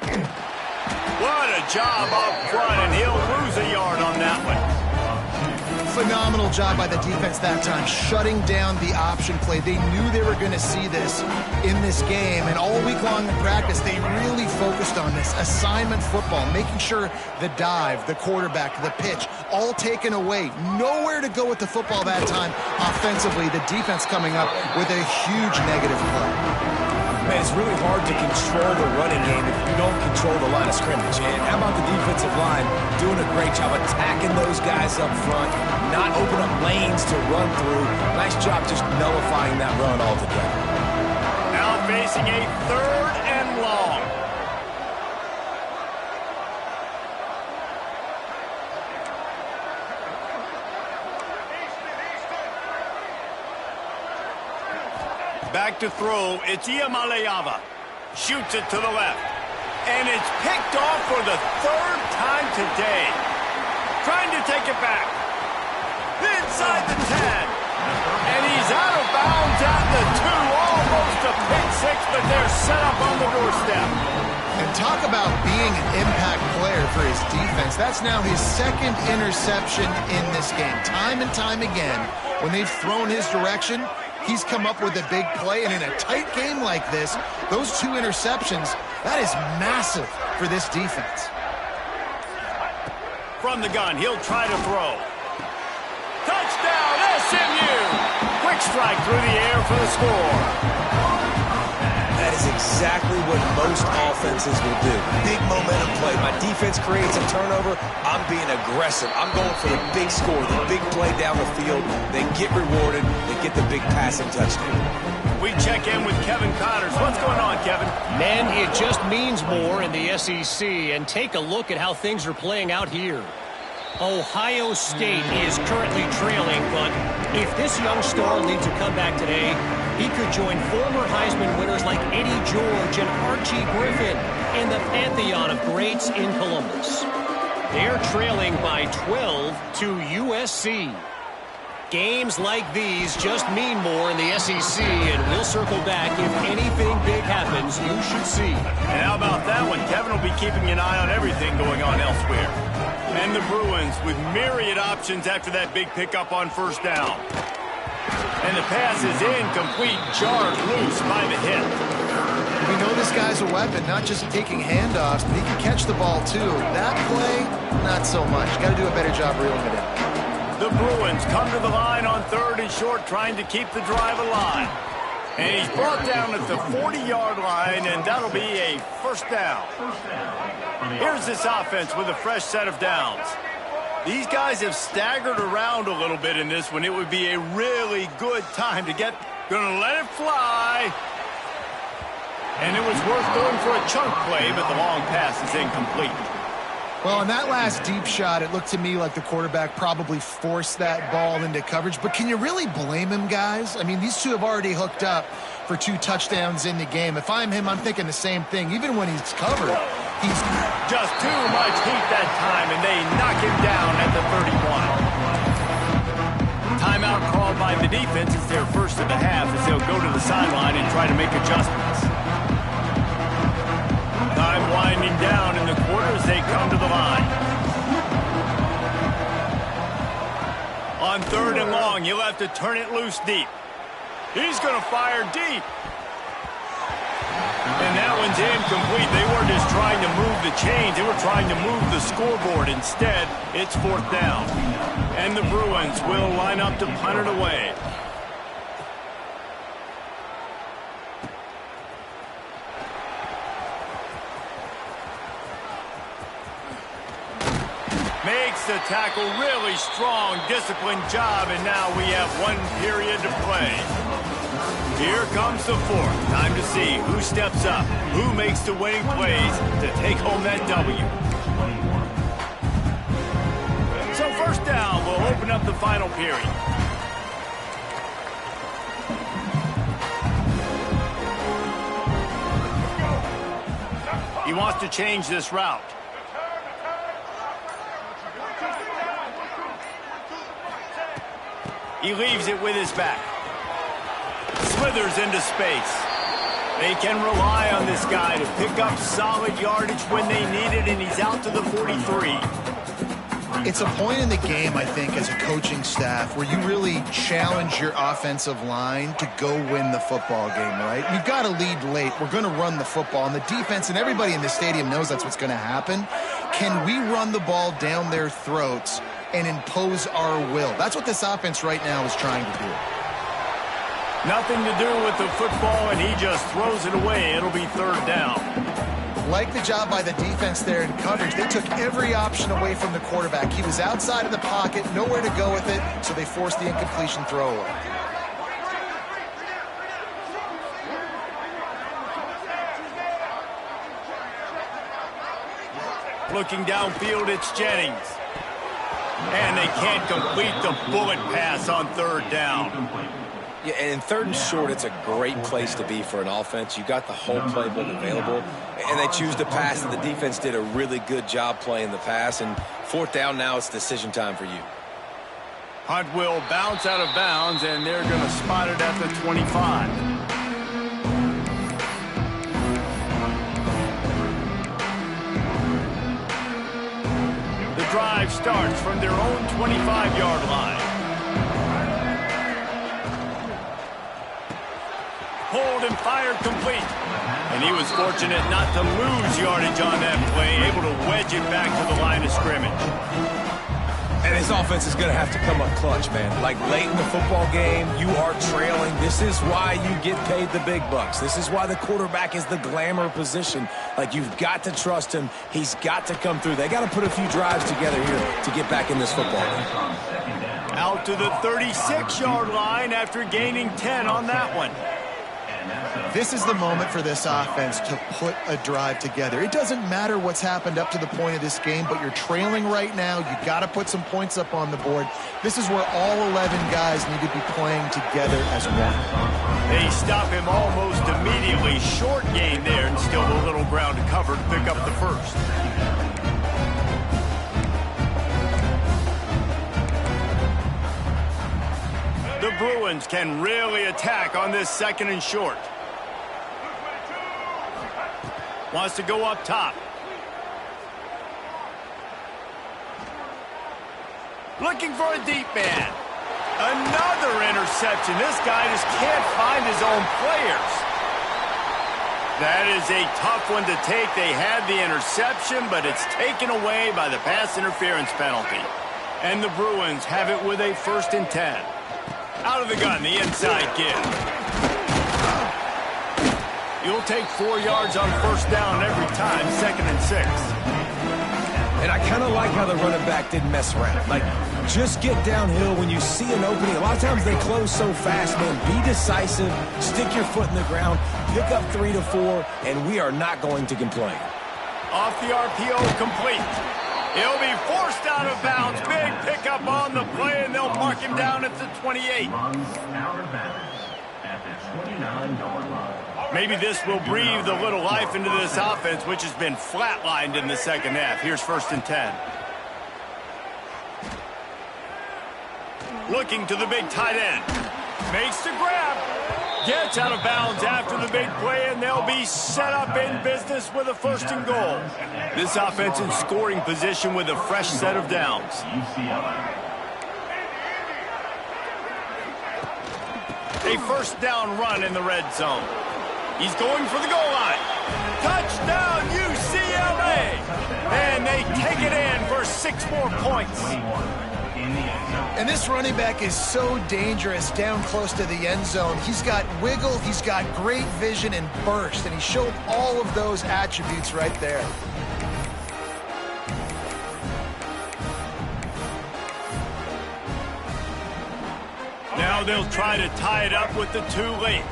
What a job up front, and he'll lose a yard on that one. Phenomenal job by the defense that time, shutting down the option play. They knew they were going to see this in this game, and all week long in practice, they really focused on this assignment football, making sure the dive, the quarterback, the pitch, all taken away. Nowhere to go with the football that time. Offensively, the defense coming up with a huge negative play. Man, it's really hard to control the running game if you don't control the line of scrimmage. And how about the defensive line doing a great job attacking those guys up front, not open up lanes to run through. Nice job just nullifying that run altogether. Now facing a third and long. Back to throw, it's Iamaleava. Shoots it to the left. And it's picked off for the third time today. Trying to take it back. Inside the 10. And he's out of bounds at the 2. Almost a pick six, but they're set up on the doorstep. And talk about being an impact player for his defense. That's now his second interception in this game. Time and time again, when they've thrown his direction, he's come up with a big play, and in a tight game like this, those 2 interceptions, that is massive for this defense. From the gun, he'll try to throw. Touchdown, SMU! Quick strike through the air for the score. That is exactly what most offenses will do. Big momentum play. My defense creates a turnover. I'm being aggressive. I'm going for the big score, the big play down the field. They get rewarded. They get the big passing touchdown. We check in with Kevin Connors. What's going on, Kevin? Men, it just means more in the SEC, and take a look at how things are playing out here. Ohio State is currently trailing, but if this young star leads a comeback today, he could join former Heisman winners like Eddie George and Archie Griffin in the pantheon of greats in Columbus. They're trailing by 12 to USC. Games like these just mean more in the SEC, and we'll circle back if anything big happens you should see. And how about that one? Kevin will be keeping an eye on everything going on elsewhere. And the Bruins with myriad options after that big pickup on first down. And the pass is incomplete, jarred loose by the hit. We know this guy's a weapon, not just taking handoffs, but he can catch the ball too. That play, not so much. Got to do a better job reeling it in. The Bruins come to the line on 3rd and short, trying to keep the drive alive. And he's brought down at the 40-yard line, and that'll be a first down. Here's this offense with a fresh set of downs. These guys have staggered around a little bit in this one. It would be a really good time to get, gonna let it fly. And it was worth going for a chunk play, but the long pass is incomplete. Well, on that last deep shot, it looked to me like the quarterback probably forced that ball into coverage. But can you really blame him, guys? I mean, these two have already hooked up for 2 touchdowns in the game. If I'm him, I'm thinking the same thing. Even when he's covered, he's just too much heat that time, and they knock him down at the 31. Timeout called by the defense. It's their first of the half as they'll go to the sideline and try to make adjustments. Time winding down in the quarter as they come to the line. On 3rd and long, he'll have to turn it loose deep. He's going to fire deep. And that one's incomplete. They weren't just trying to move the chains. They were trying to move the scoreboard. Instead, it's 4th down. And the Bruins will line up to punt it away. Makes the tackle really strong, disciplined job, and now we have 1 period to play. Here comes the 4th. Time to see who steps up, who makes the winning plays to take home that W. So first down will open up the final period. He wants to change this route. He leaves it with his back. Slithers into space. They can rely on this guy to pick up solid yardage when they need it, and he's out to the 43. It's a point in the game, I think, as a coaching staff, where you really challenge your offensive line to go win the football game, right? We've got to lead late. We're going to run the football. And the defense and everybody in the stadium knows that's what's going to happen. Can we run the ball down their throats and impose our will? That's what this offense right now is trying to do. Nothing to do with the football, and he just throws it away. It'll be 3rd down. Like the job by the defense there in coverage. They took every option away from the quarterback. He was outside of the pocket, nowhere to go with it, so they forced the incompletion throwaway. Looking downfield, it's Jennings. And they can't complete the bullet pass on 3rd down. Yeah, and 3rd and short, it's a great place to be for an offense. You got the whole playbook available, and they choose to pass, and the defense did a really good job playing the pass. And 4th down now, it's decision time for you. Hunt will bounce out of bounds, and they're going to spot it at the 25. The drive starts from their own 25-yard line. Hold and fired complete. And he was fortunate not to lose yardage on that play, able to wedge it back to the line of scrimmage. And his offense is going to have to come up clutch, man. Like late in the football game, you are trailing. This is why you get paid the big bucks. This is why the quarterback is the glamour position. Like, you've got to trust him. He's got to come through. They got to put a few drives together here to get back in this football game. Out to the 36-yard line after gaining 10 on that one. This is the moment for this offense to put a drive together. It doesn't matter what's happened up to the point of this game, but you're trailing right now. You got to put some points up on the board. This is where all 11 guys need to be playing together as one. They stop him almost immediately. Short gain there, and still a little ground to cover to pick up the first. The Bruins can really attack on this second and short. Wants to go up top. Looking for a deep man. Another interception. This guy just can't find his own players. That is a tough one to take. They had the interception, but it's taken away by the pass interference penalty. And the Bruins have it with a 1st and 10. Out of the gun, the inside give. You'll take 4 yards on 1st down every time, 2nd and 6. And I kind of like how the running back didn't mess around. Like, just get downhill when you see an opening. A lot of times they close so fast, man. Be decisive, stick your foot in the ground, pick up 3 to 4, and we are not going to complain. Off the RPO, complete. He'll be forced out of bounds. Big pickup on the play, and they'll mark him down at the 28. Maybe this will breathe a little life into this offense, which has been flatlined in the second half. Here's 1st and 10. Looking to the big tight end. Makes the grab. Gets out of bounds after the big play, and they'll be set up in business with a 1st and goal. This offense in scoring position with a fresh set of downs. A 1st down run in the red zone. He's going for the goal line. Touchdown, UCLA! And they take it in for 6 more points. And this running back is so dangerous down close to the end zone. He's got wiggle, he's got great vision and burst, and he showed all of those attributes right there. Now they'll try to tie it up with the 2 late.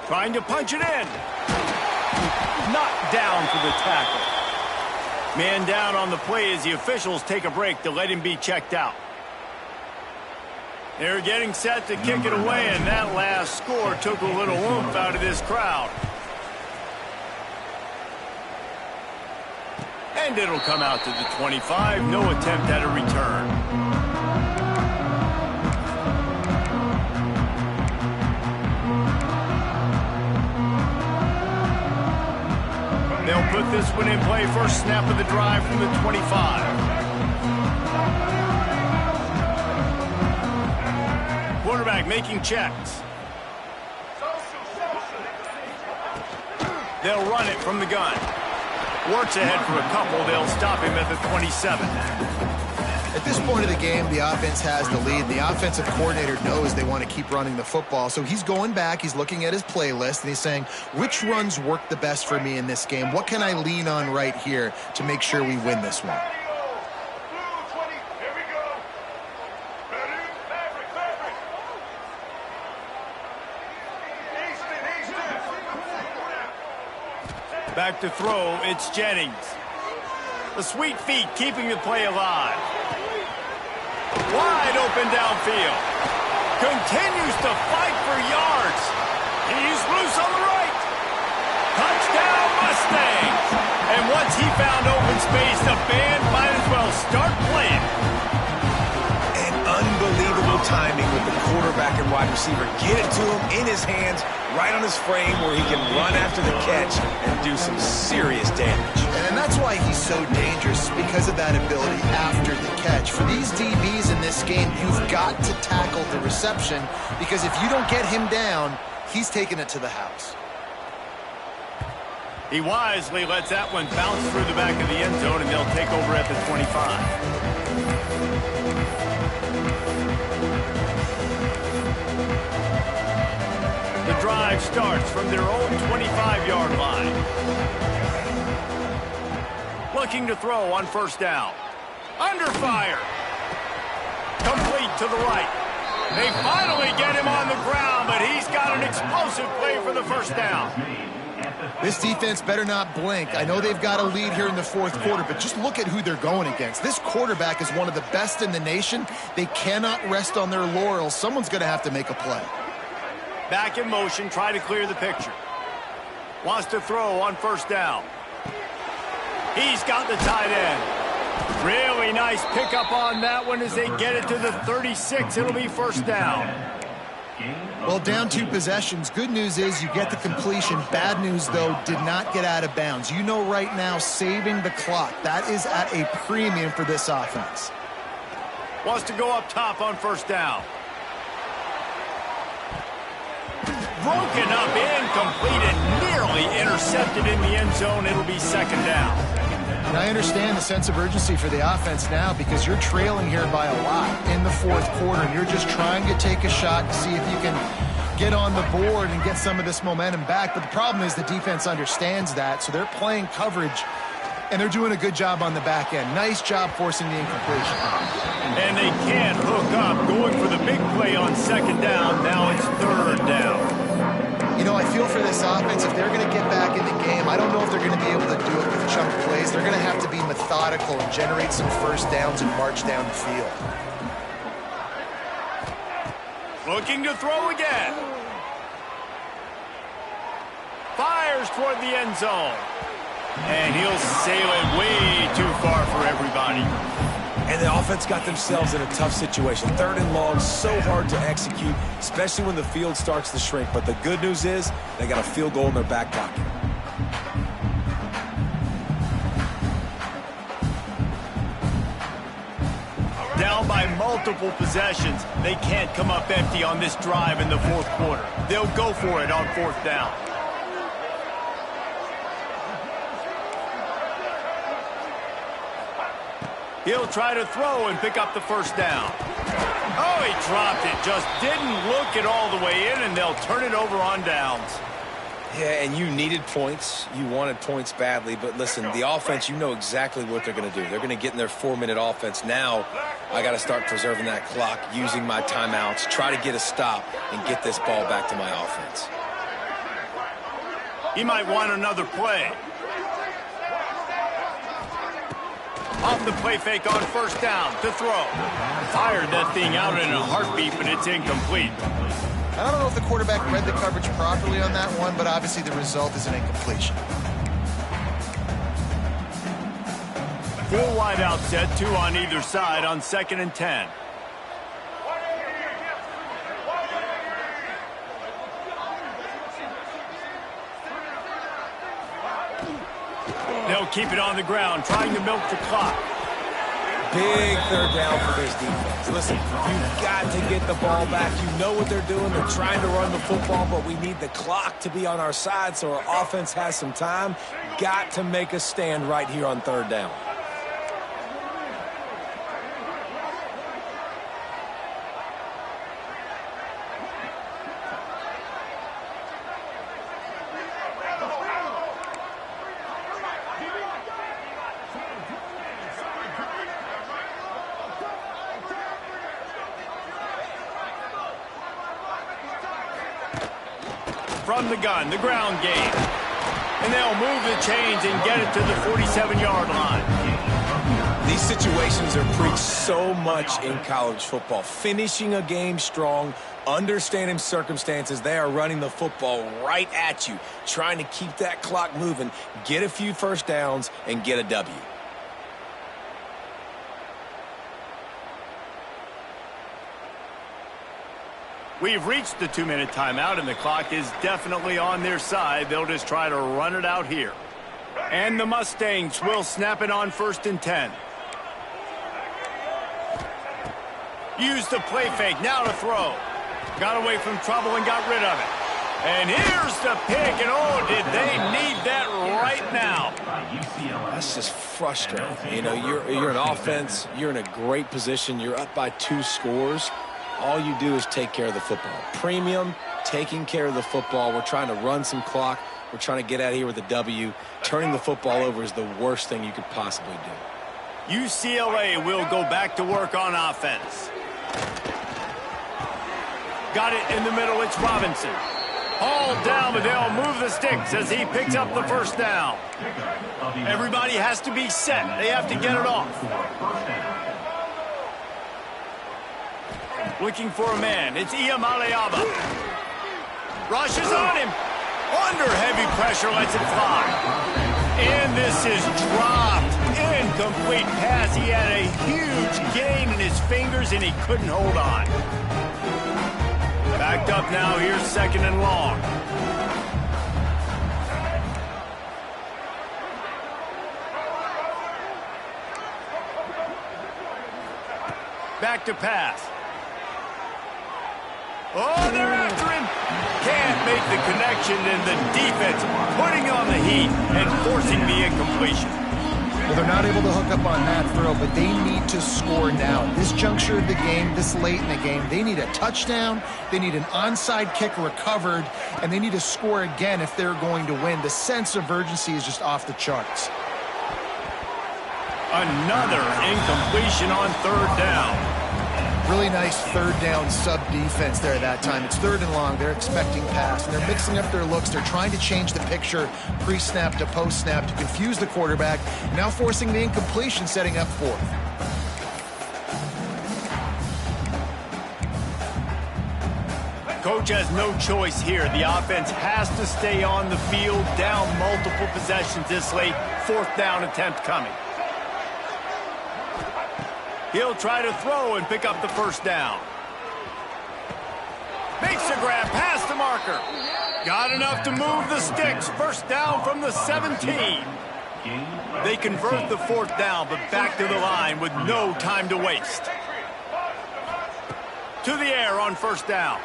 Trying to punch it in. Knocked down for the tackle. Man down on the play as the officials take a break to let him be checked out. They're getting set to kick it away, and that last score took a little oomph out of this crowd. And it'll come out to the 25. No attempt at a return. They'll put this one in play. First snap of the drive from the 25. Quarterback making checks. They'll run it from the gun. Works ahead for a couple. They'll stop him at the 27. At this point of the game, the offense has the lead. The offensive coordinator knows they want to keep running the football. So he's going back, he's looking at his playlist, and he's saying, which runs work the best for me in this game? What can I lean on right here to make sure we win this one? Back to throw, it's Jennings. The sweet feet keeping the play alive. Wide open downfield. Continues to fight for yards. He's loose on the right. Touchdown Mustangs. And once he found open space, the band might as well start playing. And unbelievable timing with the quarterback and wide receiver. Get it to him in his hands, right on his frame where he can run after the catch and do some serious damage. And that's why he's so dangerous, because of that ability after the catch. For these DBs in this game, you've got to tackle the reception, because if you don't get him down, he's taking it to the house. He wisely lets that one bounce through the back of the end zone, and they'll take over at the 25. The drive starts from their own 25-yard line. Looking to throw on 1st down. Under fire. Complete to the right. They finally get him on the ground, but he's got an explosive play for the first down. This defense better not blink. I know they've got a lead here in the fourth quarter, but just look at who they're going against. This quarterback is one of the best in the nation. They cannot rest on their laurels. Someone's going to have to make a play. Back in motion, try to clear the picture. Wants to throw on first down. He's got the tight end. Really nice pickup on that one as they get it to the 36. It'll be first down. Well, down 2 possessions. Good news is you get the completion. Bad news, though, did not get out of bounds. You know right now, saving the clock. That is at a premium for this offense. Wants to go up top on first down. Broken up, incomplete, and nearly intercepted in the end zone. It'll be second down. And I understand the sense of urgency for the offense now because you're trailing here by a lot in the fourth quarter, and you're just trying to take a shot to see if you can get on the board and get some of this momentum back. But the problem is the defense understands that, so they're playing coverage, and they're doing a good job on the back end. Nice job forcing the incompletion. And they can't hook up, going for the big play on second down. Now it's third down. You know, I feel for this offense, if they're going to get back in the game, I don't know if they're going to be able to do it with chunk plays. They're going to have to be methodical and generate some first downs and march down the field. Looking to throw again. Fires toward the end zone. And he'll sail it way too far for everybody. And the offense got themselves in a tough situation. Third and long, so hard to execute, especially when the field starts to shrink. But the good news is they got a field goal in their back pocket. Down by multiple possessions. They can't come up empty on this drive in the fourth quarter. They'll go for it on fourth down. He'll try to throw and pick up the first down. Oh, he dropped it. Just didn't look it all the way in, and they'll turn it over on downs. Yeah, and you needed points. You wanted points badly. But listen, the offense, you know exactly what they're going to do. They're going to get in their 4-minute offense. Now I got to start preserving that clock, using my timeouts, try to get a stop, and get this ball back to my offense. He might want another play. Off the play fake on first down to throw. Fired that thing out in a heartbeat, but it's incomplete. I don't know if the quarterback read the coverage properly on that one, but obviously the result is an incompletion. Full wide out set, 2 on either side on 2nd and 10. They'll keep it on the ground, trying to milk the clock. Big third down for this defense. Listen, you've got to get the ball back. You know what they're doing. They're trying to run the football, but we need the clock to be on our side so our offense has some time. Got to make a stand right here on third down. From the gun, the ground game. And they'll move the chains and get it to the 47-yard line. These situations are preached so much in college football. Finishing a game strong, understanding circumstances. They are running the football right at you, trying to keep that clock moving, get a few first downs, and get a W. We've reached the 2-minute timeout, and the clock is definitely on their side. They'll just try to run it out here. And the Mustangs will snap it on 1st and 10. Use the play fake, now to throw. Got away from trouble and got rid of it. And here's the pick, and oh, did they need that right now. That's just frustrating. You know, you're an offense, you're in a great position, you're up by 2 scores. All you do is take care of the football. Premium, taking care of the football. We're trying to run some clock. We're trying to get out of here with a W. Turning the football over is the worst thing you could possibly do. UCLA will go back to work on offense. Got it in the middle. It's Robinson. Hauled down, but they'll move the sticks as he picks up the first down. Everybody has to be set. They have to get it off. Looking for a man. It's Iamaleava. Rushes on him. Under heavy pressure, lets it fly. And this is dropped. Incomplete pass. He had a huge gain in his fingers, and he couldn't hold on. Backed up now. Here's second and long. Back to pass. Oh, they're after him. Can't make the connection, and the defense putting on the heat and forcing the incompletion. Well, they're not able to hook up on that throw, but they need to score now. This juncture of the game, this late in the game, they need a touchdown, they need an onside kick recovered, and they need to score again if they're going to win. The sense of urgency is just off the charts. Another incompletion on third down. Really nice third down sub defense there that time. It's third and long. They're expecting pass, and they're mixing up their looks. They're trying to change the picture pre-snap to post-snap to confuse the quarterback, now forcing the incompletion, setting up fourth. Coach has no choice here. The offense has to stay on the field, down multiple possessions this late. Fourth down attempt coming. He'll try to throw and pick up the first down. Makes a grab past the marker. Got enough to move the sticks. First down from the 17. They convert the fourth down, but back to the line with no time to waste. To the air on first down.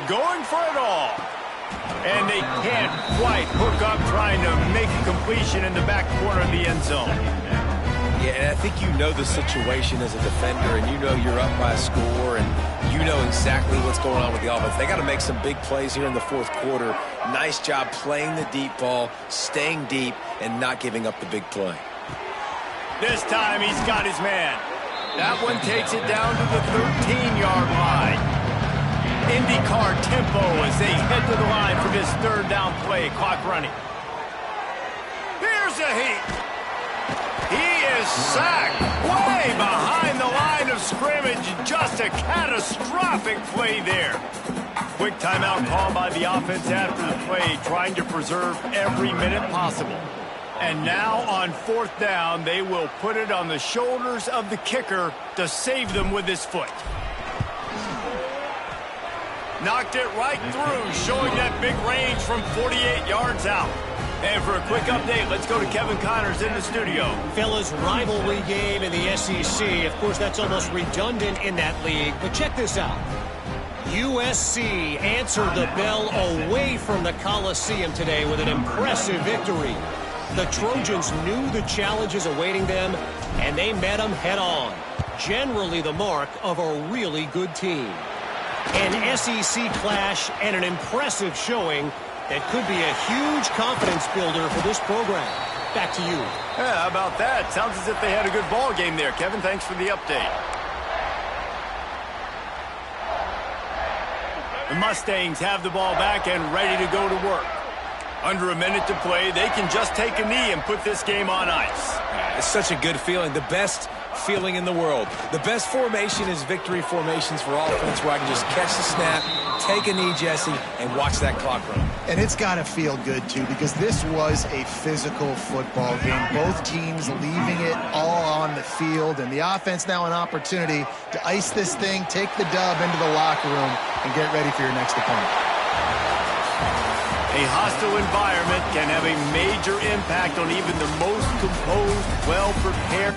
Going for it all. And they can't quite hook up, trying to make a completion in the back corner of the end zone. Yeah, and I think you know the situation as a defender, and you know you're up by a score, and you know exactly what's going on with the offense. They got to make some big plays here in the fourth quarter. Nice job playing the deep ball, staying deep, and not giving up the big play. This time he's got his man. That one takes it down to the 13-yard line. IndyCar tempo as they head to the line for this third down play. Clock running. Here's a heat. He is sacked way behind the line of scrimmage. Just a catastrophic play there. Quick timeout called by the offense after the play, trying to preserve every minute possible. And now on fourth down, they will put it on the shoulders of the kicker to save them with his foot. Knocked it right through, showing that big range from 48 yards out. And for a quick update, let's go to Kevin Connors in the studio. Fellas, rivalry game in the SEC. Of course, that's almost redundant in that league. But check this out. USC answered the bell away from the Coliseum today with an impressive victory. The Trojans knew the challenges awaiting them, and they met them head-on. Generally the mark of a really good team. An SEC clash and an impressive showing that could be a huge confidence builder for this program. Back to you. Yeah, how about that? Sounds as if they had a good ball game there. Kevin, thanks for the update. The Mustangs have the ball back and ready to go to work. Under a minute to play, they can just take a knee and put this game on ice. It's such a good feeling. The best feeling in the world. The best formation is victory formations for offense, where I can just catch the snap, take a knee, Jesse, and watch that clock run. And it's got to feel good, too, because this was a physical football game. Both teams leaving it all on the field, and the offense now an opportunity to ice this thing, take the dub into the locker room, and get ready for your next opponent. A hostile environment can have a major impact on even the most composed, well-prepared